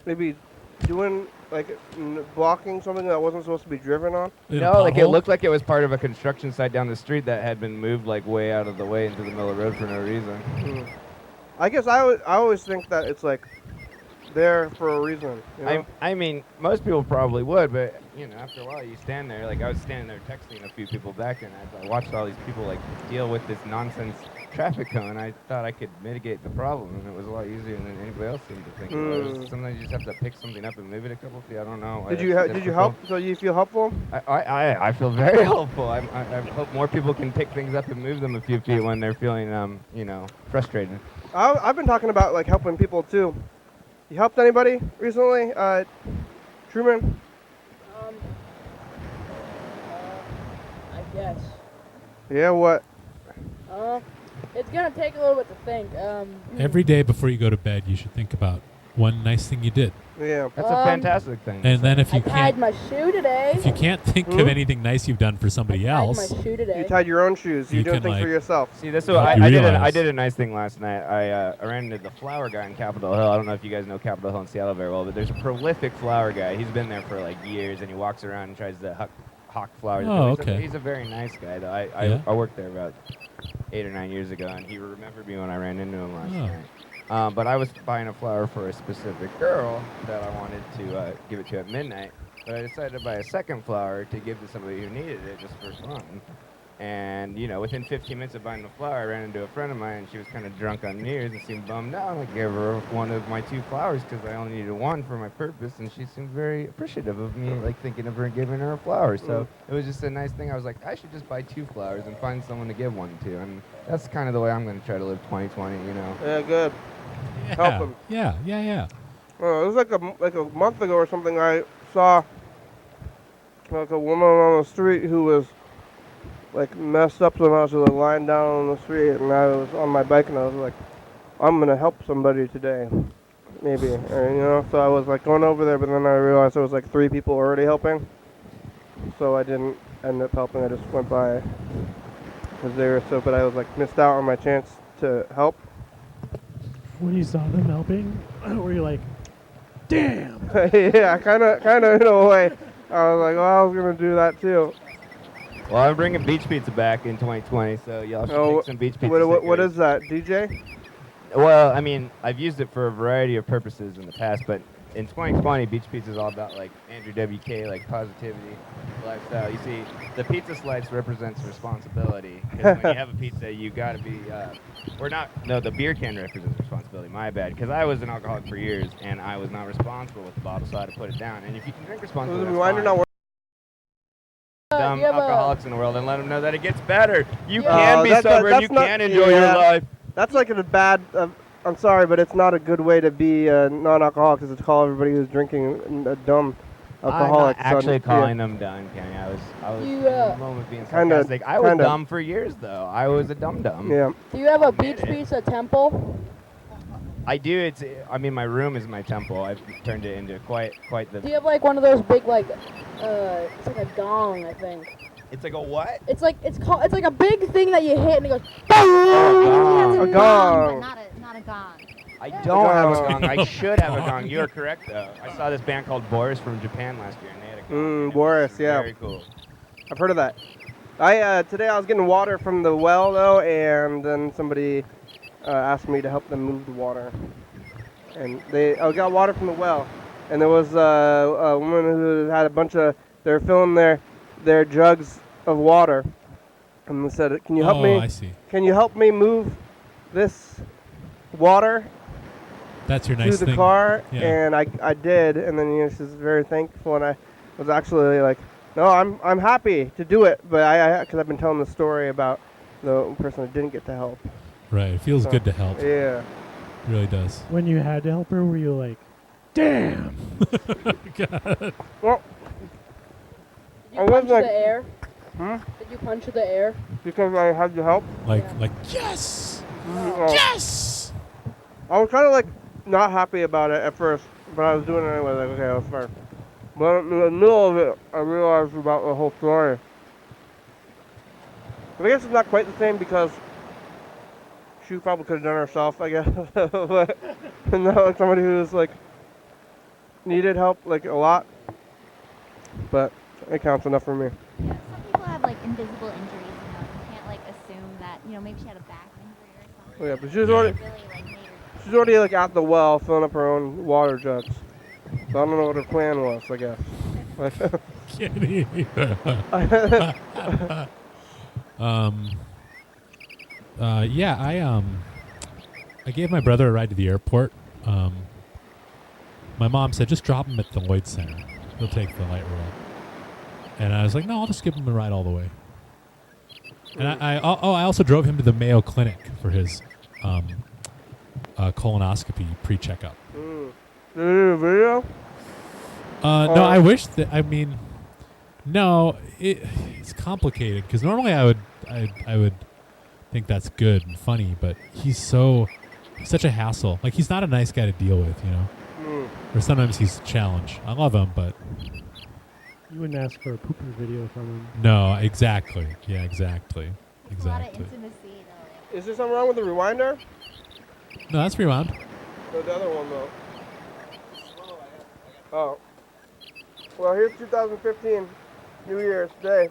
maybe doing like blocking something that wasn't supposed to be driven on? In a No, like it pothole? looked like it was part of a construction site down the street that had been moved like way out of the way into the middle of the road for no reason. I guess I always think that it's like there for a reason. You know? I mean, most people probably would, but you know, after a while, you stand there. Like I was standing there texting a few people back, and I watched all these people like deal with this nonsense traffic cone. I thought I could mitigate the problem, and it was a lot easier than anybody else seemed to think it was. Sometimes you just have to pick something up and move it a couple feet. I don't know. Did It's you difficult. help? So you feel helpful? I feel very helpful. I hope more people can pick things up and move them a few feet when they're feeling frustrated. I've been talking about like helping people too. You helped anybody recently, Truman? I guess. Yeah. What? It's gonna take a little bit to think. Every day before you go to bed, you should think about one nice thing you did. Yeah. That's a fantastic thing. And then if I you tied can't, my shoe today. if you can't think of anything nice you've done for somebody I tied else, my shoe today. You tied your own shoes. You're You doing can, things for like- yourself. See, that's Help what you I realize. did a nice thing last night. I ran into the flower guy in Capitol Hill. I don't know if you guys know Capitol Hill in Seattle very well, but there's a prolific flower guy. He's been there for like years, and he walks around and tries to hawk flowers. Oh, But he's okay. he's a very nice guy, though. Yeah? I worked there about 8 or 9 years ago, and he remembered me when I ran into him last Oh. night. But I was buying a flower for a specific girl that I wanted to give it to at midnight. But I decided to buy a second flower to give to somebody who needed it just for fun. And, you know, within 15 minutes of buying the flower, I ran into a friend of mine, and she was kind of drunk on New Year's and seemed bummed out. I gave her one of my 2 flowers because I only needed one for my purpose, and she seemed very appreciative of me, like, thinking of her and giving her a flower. So it was just a nice thing. I was like, I should just buy 2 flowers and find someone to give one to. And that's kind of the way I'm going to try to live 2020, you know. Yeah. Good. yeah, Help 'em. yeah. It was like a month ago or something. I saw like a woman on the street who was like messed up somehow. She was like, lying down on the street, and I was on my bike, and I was like, I'm gonna help somebody today, maybe, or, you know. So I was like going over there, but then I realized there was like 3 people already helping, so I didn't end up helping. I just went by because they were so. But I was like missed out on my chance to help. When you saw them helping, were you like, damn? Yeah, kind of in a way. I was like, well, I was gonna do that too. Well, I'm bringing beach pizza back in 2020, so y'all should Oh, take some beach pizza what stickers. is that, DJ? Well, I mean, I've used it for a variety of purposes in the past, but in 2020, Beach Pizza is all about like Andrew WK, like positivity, lifestyle. You see, the pizza slice represents responsibility. Because when you have a pizza, you got to be. The beer can represents responsibility. My bad. Because I was an alcoholic for years, and I was not responsible with the bottle, so I had to put it down. And if you can drink responsibly, that's Rewinder fine. not working. Dumb you have a- alcoholics in the world, and let them know that it gets better. You Yeah. can be that's sober, and you not- can enjoy yeah. your life. That's like a bad. I'm sorry, but it's not a good way to be a non-alcoholic, because to call everybody who's drinking a dumb alcoholic. I'm not actually yeah. calling them dumb, Kenny. I was You, in the moment being Kinda- sarcastic. I was kinda. dumb for years, though. I was a dumb. Yeah. Do you have a Admit beach it. pizza temple? I do. My room is my temple. I've turned it into quite Do the. you have like one of those big like, it's like a gong, I think. It's like a what? It's like it's like a big thing that you hit and it goes. It's A gong, gong. but not a gong. I don't have a gong. gong. I should have a gong. You are correct, though. I saw this band called Boris from Japan last year, and they had a gong. and it was Boris, yeah. Very cool. I've heard of that. Today I was getting water from the well though, and then somebody asked me to help them move the water. And I got water from the well, and there was a woman who had a bunch of. They were filling their jugs of water, and they said, "Can you help me? I see. Can you help me move this water That's your to nice the thing. car?" Yeah. And I did, and then she was very thankful, and I was actually like, "No, I'm happy to do it," but because I've been telling the story about the person that didn't get to help. Right. It feels So, good to help. Yeah. It really does. When you had to help her, were you like, damn? God. Well, Did I you punch was like- the air? Hmm? Did you punch the air? Because I had to help. Like, Yeah. like yes, Well, yes. I was kind of like not happy about it at first, but I was doing it anyway. Like, okay, that's fine. But in the middle of it, I realized about the whole story. I guess it's not quite the same because she probably could have done it herself, I guess. But not like somebody who's like needed help like a lot. But it counts enough for me. Yeah, some people have like invisible injuries, you can't like assume that, maybe she had a back injury or something. Yeah, but she was Yeah. already Really like made her. she's already like at the well filling up her own water jugs. So I don't know what her plan was, I guess. Kitty. Yeah, I gave my brother a ride to the airport. My mom said just drop him at the Lloyd Center. He'll take the light rail. And I was like, no, I'll just give him a ride all the way. And I also drove him to the Mayo Clinic for his colonoscopy pre-checkup. Did you do a video? No, I wish that. I mean, no, it's complicated because normally I would think that's good and funny, but he's such a hassle. Like he's not a nice guy to deal with, Or sometimes he's a challenge. I love him, but You wouldn't ask for a pooper video from him. no, exactly. Yeah, exactly. A lot of Exactly. intimacy though. Is there something wrong with the rewinder? No, that's rewound. No, the other one though. Oh. Well, here's 2015 New Year's Day.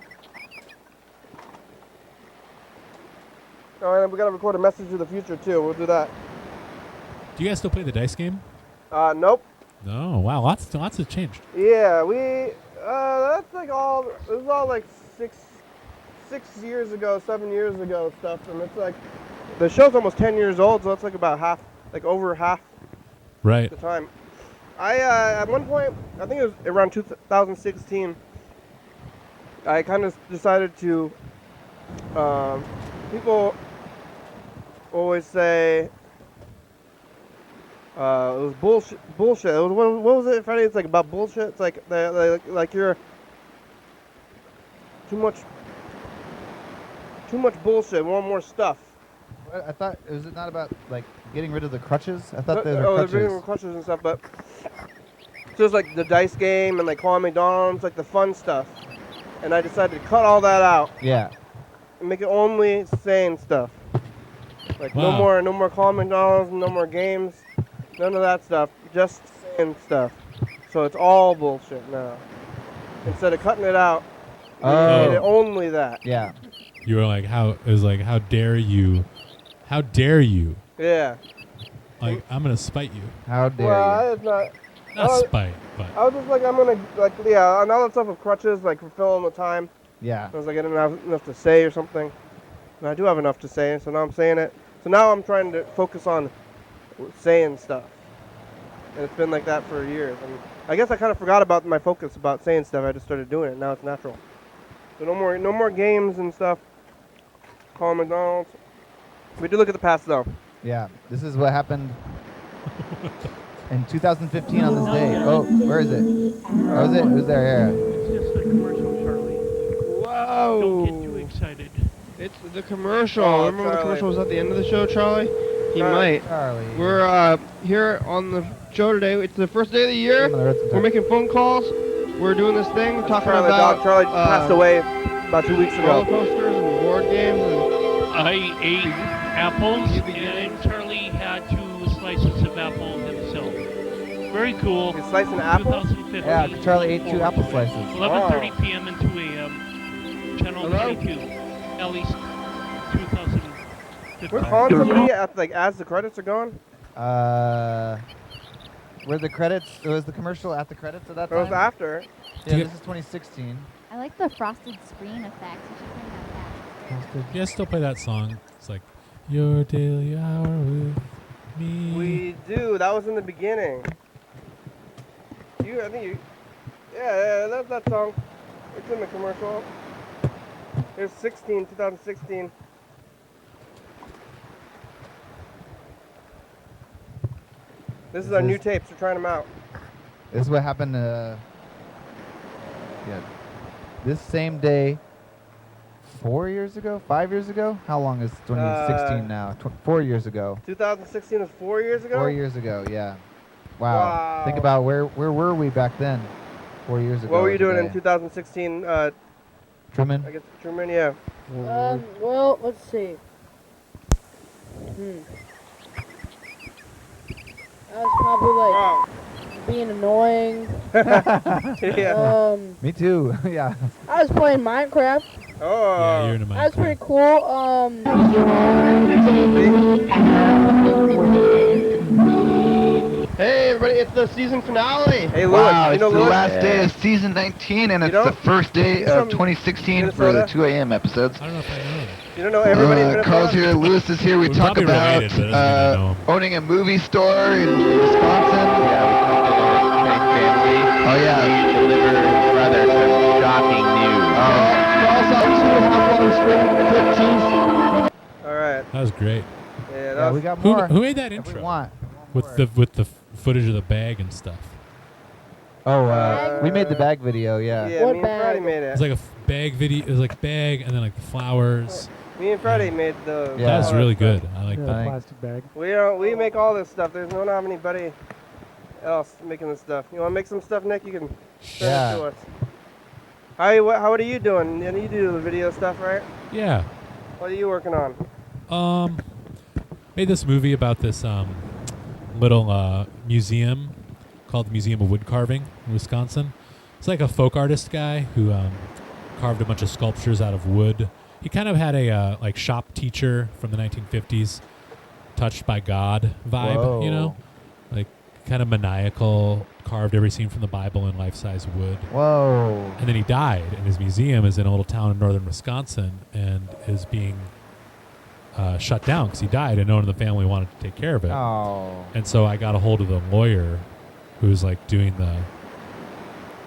Oh, and we gotta record a message to the future too. We'll do that. Do you guys still play the dice game? Nope. No. Wow, lots have changed. Yeah, that's like all. This is all like 6 years ago, 7 years ago stuff, and it's like the show's almost 10 years old, so that's like about half, like over half Right. the time. At one point, I think it was around 2016, I kind of decided to. People always say it was bullshit. Bullshit. It was, what was it, Freddie? It's like about bullshit. It's like like you're too much bullshit. Want more stuff. I thought, was it not about like getting rid of the crutches? I thought they They're were bringing crutches. crutches and stuff, but so it's like the dice game and like calling McDonald's, like the fun stuff. And I decided to cut all that out Yeah. and make it only sane stuff. Like no Wow. more calling McDonald's, no more games, none of that stuff. Just sane stuff. So it's all bullshit now. Instead of cutting it out, we Oh. made it only that. Yeah. You were like, how dare you? How dare you? Yeah. Like, I'm gonna spite you. How dare Well, you? it's not. Not Oh, spite, but I was just like, I'm gonna and all that stuff with crutches, like fulfilling the time. Yeah. I was like, I didn't have enough to say or something. And I do have enough to say, so now I'm saying it. So now I'm trying to focus on saying stuff. And it's been like that for years. And I guess I kind of forgot about my focus about saying stuff. I just started doing it. Now it's natural. So no more games and stuff. Call McDonald's. We do look at the past though. Yeah. This is what happened in 2015 on this day. Oh, where is it? Oh, is it? Who's there? Yeah. It's just the commercial, Charlie. Whoa! Don't get too excited. It's the commercial. Oh, Remember when the Charlie. commercial was at the end of the show, Charlie? He Charlie. might. Charlie. We're here on the show today. It's the first day of the year. Some of the rest of the We're time. making phone calls. We're doing this thing. We're talking Charlie, about dog. Charlie passed away about 2 weeks roller ago. coasters and board games. And I ate apples, and Charlie had 2 slices of apple himself. Very cool. He's slicing apples? 2015. Yeah, Charlie ate 2 apple slices. 11:30 p.m. and 2 a.m. Channel Hello? 22, at least 2015. We're calling somebody at, like, as the credits are going? Were the credits, was the commercial at the credits at that Or time? was it after? Yeah, this is 2016. I like the frosted screen effects. You should bring that back. Yeah, still play that song. It's like, your daily hour with me. We do. That was in the beginning. I think you. Yeah, that's that song. It's in the commercial. Here's 2016. This is our new tapes. We're trying them out. This is what happened this same day 4 years ago? 5 years ago? How long is 2016 now? 4 years ago. 2016 was 4 years ago? 4 years ago, yeah. Wow. Wow. Think about where were we back then? 4 years ago. What were you doing today? in 2016? Truman? I guess Truman, yeah. Well, let's see. I was probably like being annoying. Yeah. Me too. Yeah. I was playing Minecraft. Oh. Yeah, you're in a Minecraft. That's pretty cool. Hey, everybody, it's the season finale. Hey, Lewis. Wow, you it's know the Lewis? last day of season 19, and it's the first day of 2016 for the 2 a.m. episodes. I don't know if I know them. You don't know everybody. Carl's here, Lewis is here. We We're talk probably about related, but it doesn't mean I know 'em. owning a movie store in Wisconsin. Yeah, we talked about our family. Oh, yeah. Deliver rather some shocking news. All right. That was great. Yeah, Yeah, we got Who, more. who made that if we intro? want. With the footage of the bag and stuff. Oh, we made the bag video, yeah. Yeah, What me and bag? Freddie made It it. was like a bag video. It was like bag and then like the flowers. Me and Freddie made the. Yeah. That was really good. I like Yeah, that. plastic bag. We make all this stuff. There's no not anybody else making this stuff. You want to make some stuff, Nick? You can send Yeah. it to us. What are you doing? And you do the video stuff, right? Yeah. What are you working on? Made this movie about this little museum called the Museum of Wood Carving in Wisconsin. It's like a folk artist guy who carved a bunch of sculptures out of wood. He kind of had a like shop teacher from the 1950s, touched by God vibe, you know, like kind of maniacal, carved every scene from the Bible in life-size wood. Whoa. And then he died, and his museum is in a little town in northern Wisconsin and is being shut down because he died and no one in the family wanted to take care of it. Oh. And so I got a hold of the lawyer who's like doing the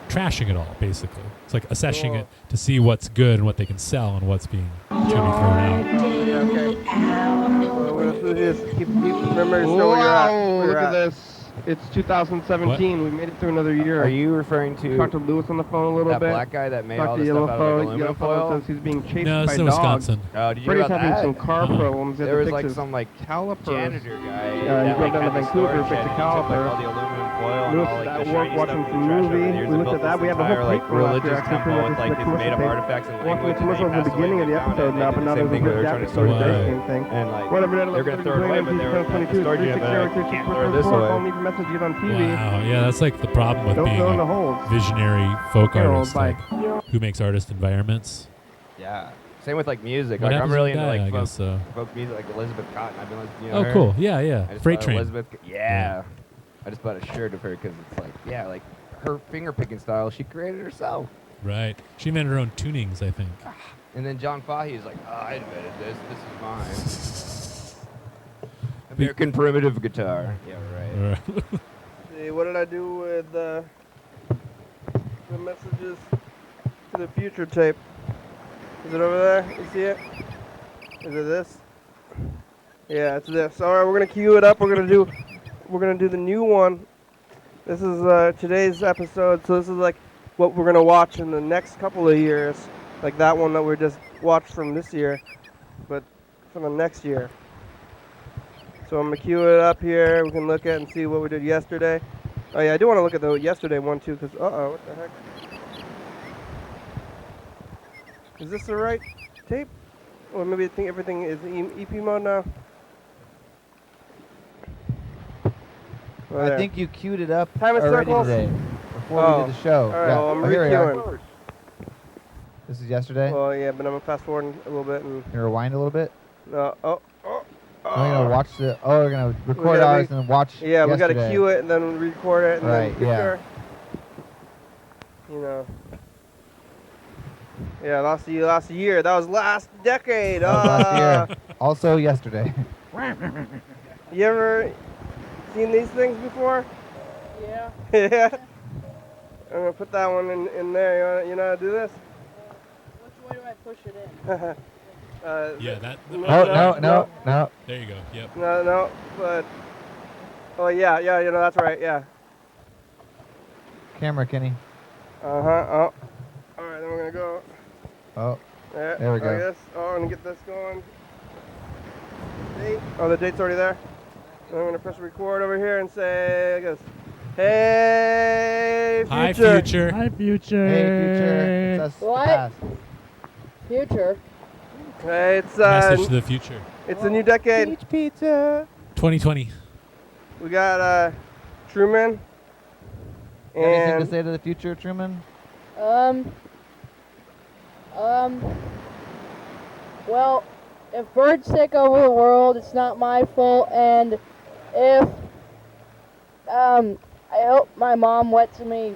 trashing it all, basically. It's like assessing it to see what's good and what they can sell and what's being to be thrown out. Yeah, okay. Well, we're gonna do this. Keep remember to know where you're at. Wow, Where look you're at at. this. It's 2017. We made it through another year. Are you referring to Talked to Lewis on the phone a little that bit. black guy that made Talked all to this stuff out of like aluminum Yellow foil? says he's being chased No, by it's in dogs. Wisconsin. Oh, did you Freddie's hear about having that? some car problems. There was like some like calipers. janitor guy Yeah, he that drove like down to had the Vancouver, storage fixed shed a and he took like caliper. all the aluminum foil and Lewis all is like at the work shiny watching stuff some from the trash over movie. the years We and looked built at that. this We have a entire whole like prequel after religious actually temple with like these made up artifacts and Walked language away and from they us at the passed away beginning of when the they found it episode and now, they but did now the same there's a thing where big they're gap trying to between store the it same thing. and like Whatever, they're gonna throw it away but they're the storage unit but they can't throw it this way. Call me messages on TV. Wow, yeah, that's like the problem with Don't being fill in the a holes. visionary folk Carol, artist, bye. like who makes artist environments. Yeah. Same with like music. What Like I'm happens really when into you like die, I guess so. folk music, like Elizabeth Cotton. I've been listening to Oh, her. cool. Yeah, yeah. I just Freight bought Train. Elizabeth. Yeah. I just bought a shirt of her because it's like like her finger picking style she created herself. Right. She invented her own tunings, I think. And then John Fahey is like, I invented this. This is mine. American primitive guitar. Yeah, right. See, what did I do with the messages to the future tape? Is it over there? You see it? Is it this? Yeah, it's this. All right, we're gonna queue it up. We're gonna do the new one. This is today's episode. So this is like what we're gonna watch in the next couple of years, like that one that we just watched from this year, but from the next year. So I'm gonna queue it up here. We can look at and see what we did yesterday. Oh yeah, I do want to look at the yesterday one too, because what the heck? Is this the right tape? Or maybe I think everything is EP mode now. Oh, I there. think you queued it up Time of already circles? today before we did the show. All right, yeah. well, I'm here we are. requeuing. This is yesterday. Well, yeah, but I'm gonna fast forward a little bit and. You rewind a little bit. Oh. We're gonna watch the. Oh, we're gonna record gotta ours and then watch. Yeah, we gotta yesterday. cue it and then record it and Right, then. yeah. Sure. You know. Yeah, last year. That was last decade. That was last year. Also yesterday. You ever seen these things before? Yeah. Yeah. I'm gonna put that one in there. You know how to do this? Which way do I push it in? Yeah, that. No. There you go. Yep. No, but. Oh yeah, you know that's right. Yeah. Camera, Kenny. Uh huh. Oh. All right, then we're gonna go. Oh. Yeah, There we go. I guess. Oh, I'm gonna get this going. Date. Oh, the date's already there. And I'm gonna press record over here and say, I guess, hey, future. Hi, future. Hi, future. Hey, future. It's us, the What? past. Future. Hey, it's Message to the future. It's a new decade. Peach pizza. 2020. We got Truman. Got anything to And say to the future, Truman? Well, if birds take over the world, it's not my fault, and if, I hope my mom lets me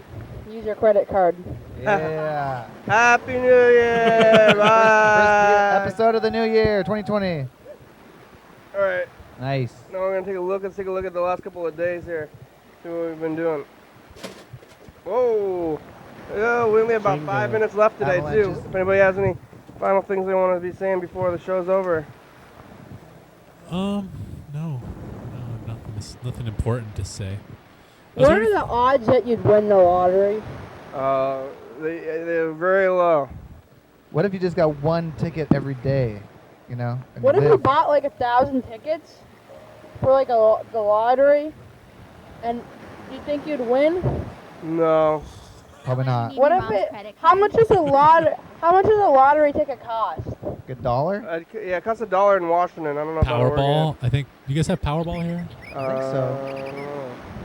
use her credit card. Yeah. Happy New Year! Bye. First episode of the new year, 2020. All right. Nice. Now we're gonna take a look. Let's take a look at the last couple of days here. See what we've been doing. Whoa! Yeah, we only have about 5 minutes left today too. Avalanches. If anybody has any final things they want to be saying before the show's over. No, nothing important to say. What are the odds that you'd win the lottery? They're very low. What if you just got one ticket every day? You know? and What if you live? bought like 1,000 tickets for like the lottery, and do you think you'd win? No. Probably not. What if it? How much does a lottery ticket cost? $1? Yeah, it costs $1 in Washington. I don't know if that'll work Powerball. I think you guys have Powerball here. I think so.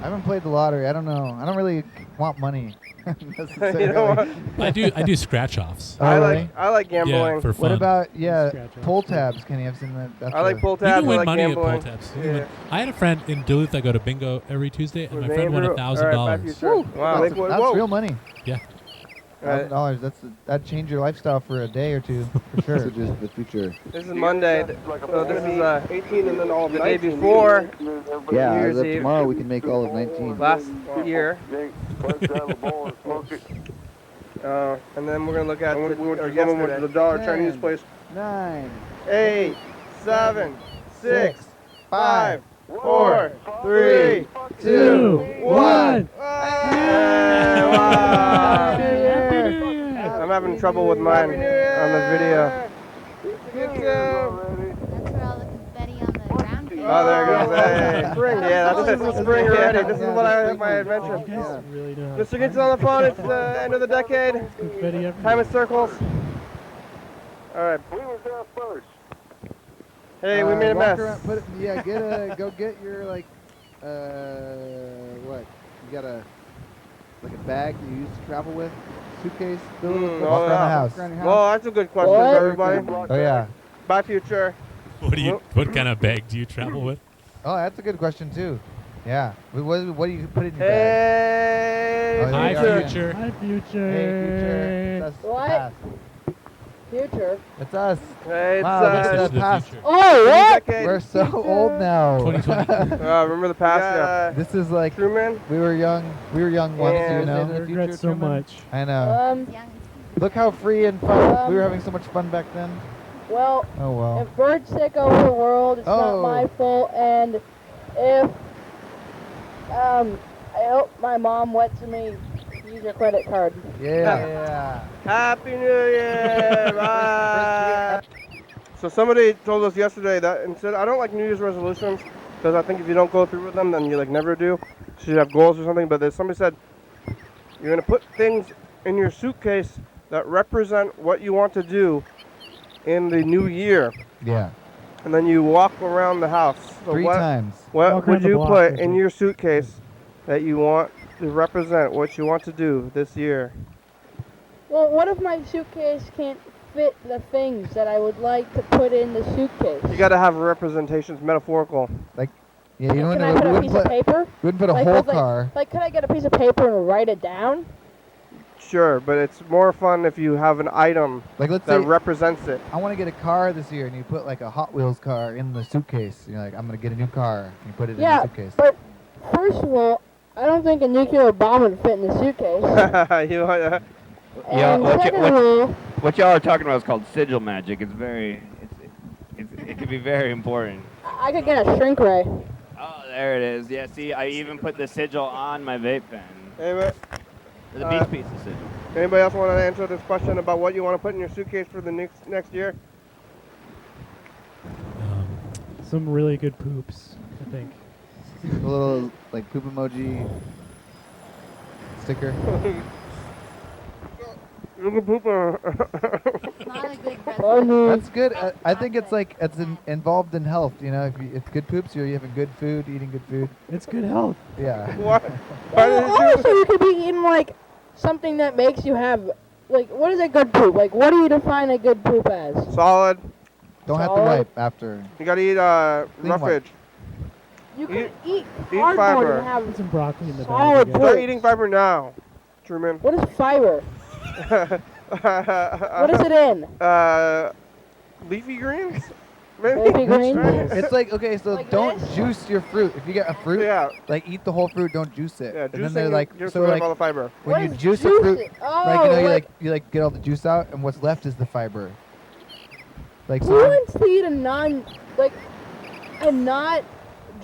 I haven't played the lottery. I don't know. I don't really want money. You know what? I do scratch offs. Oh, I really? like gambling. Yeah, for fun. What about Scratch pull tabs? Kenny, I've seen that. That's I like pull You tabs. can win I like money gambling. at pull tabs. You can Yeah. win. I had a friend in Duluth that go to bingo every Tuesday, and my With friend won Andrew. All right, back to you, $1,000. sir. Wow, That's, that's real money. Yeah. Right. $1,000. That'd change your lifestyle for a day or two, for sure. Messages to the future. This is Monday. So this is 18 and then all the day before. Yeah, New as Year's of Eve. tomorrow we can make all of 19. Last year. And then we're gonna look at We went to yesterday. the Dollar 10, Chinese place. 9, 8, 7, 6, 5, 4, 3, 2, 1. I'm having trouble with mine on the video. That's where all the confetti on the ground came Oh, there it goes. Hey. Spring. Yeah, that's it. It's spring already. This is Yeah. what I have my You adventure. guys really know how to Mr. Git's on the phone. It's the end of the decade. confetti everywhere. Time in circles. All right. Hey, we made a walk mess. around, go get your what? You got a bag that you used to travel with, suitcase, fill it with, Oh, walk around the yeah. house. Well, that's a good question What? for everybody. Oh yeah. Bye, future. What kind of bag do you travel with? Oh, that's a good question too. Yeah. What do you put in your bag? Hey, Oh, Hi, there you are future. Hi, future. Hey, future. That's What? past. Future. It's us. Hey, it's Wow, look at Message that to the past. future. Oh, what? We're so old now. 2020. remember the past? Yeah. This is like Truman. we were young. We were young once, And you know. I in the regret future, so Truman. much. I know. Young. Look how free and fun. We were having so much fun back then. Well, Oh well. if birds take over the world, it's not Oh. my fault, and if, I hope my mom lets me use her credit card. Yeah. Happy New Year! Bye. So somebody told us yesterday that and said, I don't like New Year's resolutions because I think if you don't go through with them, then you like never do. So you have goals or something. But there's somebody said you're gonna put things in your suitcase that represent what you want to do in the new year, Yeah. and then you walk around the house. So 3 what, times. What Walk would around the you block, put I in think. your suitcase that you want to represent what you want to do this year? Well, what if my suitcase can't fit the things that I would like to put in the suitcase? You gotta have representations, metaphorical. Like, yeah, you Can I put a piece of paper? You wouldn't put a Like, whole with, like- car. Like, could I get a piece of paper and write it down? Sure, but it's more fun if you have an item Like, let's that say represents it. I want to get a car this year, and you put like a Hot Wheels car in the suitcase. You're like, I'm gonna get a new car. And you put it in the suitcase. But first of all, I don't think a nuclear bomb would fit in the suitcase. Yeah, And second of all, what y'all are talking about is called sigil magic. It's very, it can be very important. I could get a shrink ray. Oh, there it is. Yeah, see, I even put the sigil on my vape pen. Anyway, The beach piece of sigil. anybody else want to answer this question about what you want to put in your suitcase for the next year? Some really good poops, I think. A little like poop emoji sticker. You can poop. Not a good recipe. That's good. I think it's like involved in health. You know, if it's good poops, you're having good food, eating good food. It's good health. Yeah. What? Also, you could be eating like something that makes you have like what is a good poop? Like what do you define a good poop as? Solid. Don't have to wipe after. You gotta eat Clean roughage. You could eat Eat cardboard fiber. and have some broccoli in the solid bag. Start poop. eating fiber now, Truman. What is fiber? What is it in? Leafy greens? Maybe. Leafy greens? It's like, okay, so Like don't this? juice your fruit. If you get a fruit, Yeah. like eat the whole fruit, don't juice it. Yeah, And then juicing they're like, gets so rid of like all the fiber. when What you is juice a juice fruit, it? like you know, Oh, you like get all the juice out, and what's left is the fiber. Like Who so. wants to eat a not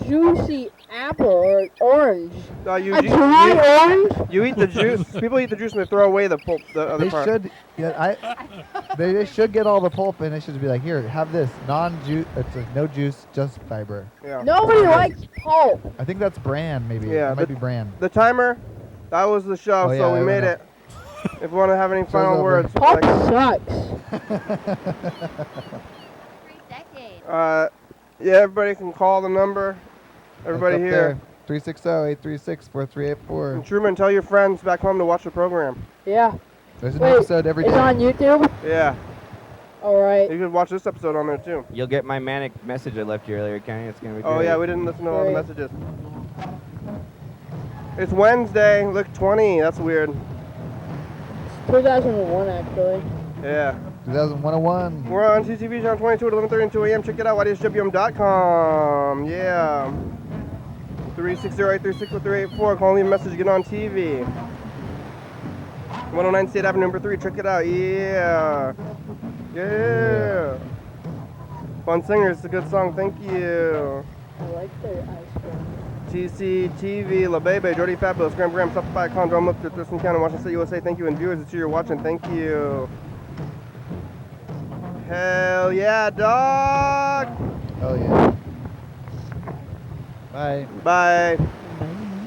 juicy apple or orange? No, you, A you, dry orange? you eat the juice. People eat the juice and they throw away the pulp. The other They part. should. Yeah, they should get all the pulp, and they should be like, here, have this non-juice. It's like no juice, just fiber. Yeah. Nobody likes pulp. I think that's bran, maybe. Yeah, it might be bran. The timer. That was the show, Oh, yeah, so we I made know. it. If you want to have any final over. words, Pulp like, sucks. Great decade. yeah, everybody can call the number. Everybody It's up here. there. 360-836-4384. And Truman, tell your friends back home to watch the program. Yeah. There's an Wait, episode every it's day. on YouTube? Yeah. Alright. You could watch this episode on there too. You'll get my manic message I left you earlier, Kenny. It's gonna be Oh great. yeah, we didn't listen to all the Great. messages. It's Wednesday. Look, 20. That's weird. It's 2001 actually. Yeah. 2001. We're on TTV channel 22 at 11:30 and 2 a.m. Check it out, YDHWM.com. Yeah. 360-836-4384. Call me a message. Get on TV. 109 State Avenue, number 3. Check it out. Yeah. Yeah. Fun Singers. It's a good song. Thank you. I like their ice cream. TCTV, La Bebe, Jordy Fabulous, Graham Graham, Supply, Condom Lifter, Thurston County, Washington State, USA. Thank you. And viewers, it's you you're watching. Thank you. Hell yeah, dog. Oh yeah. Bye. Bye.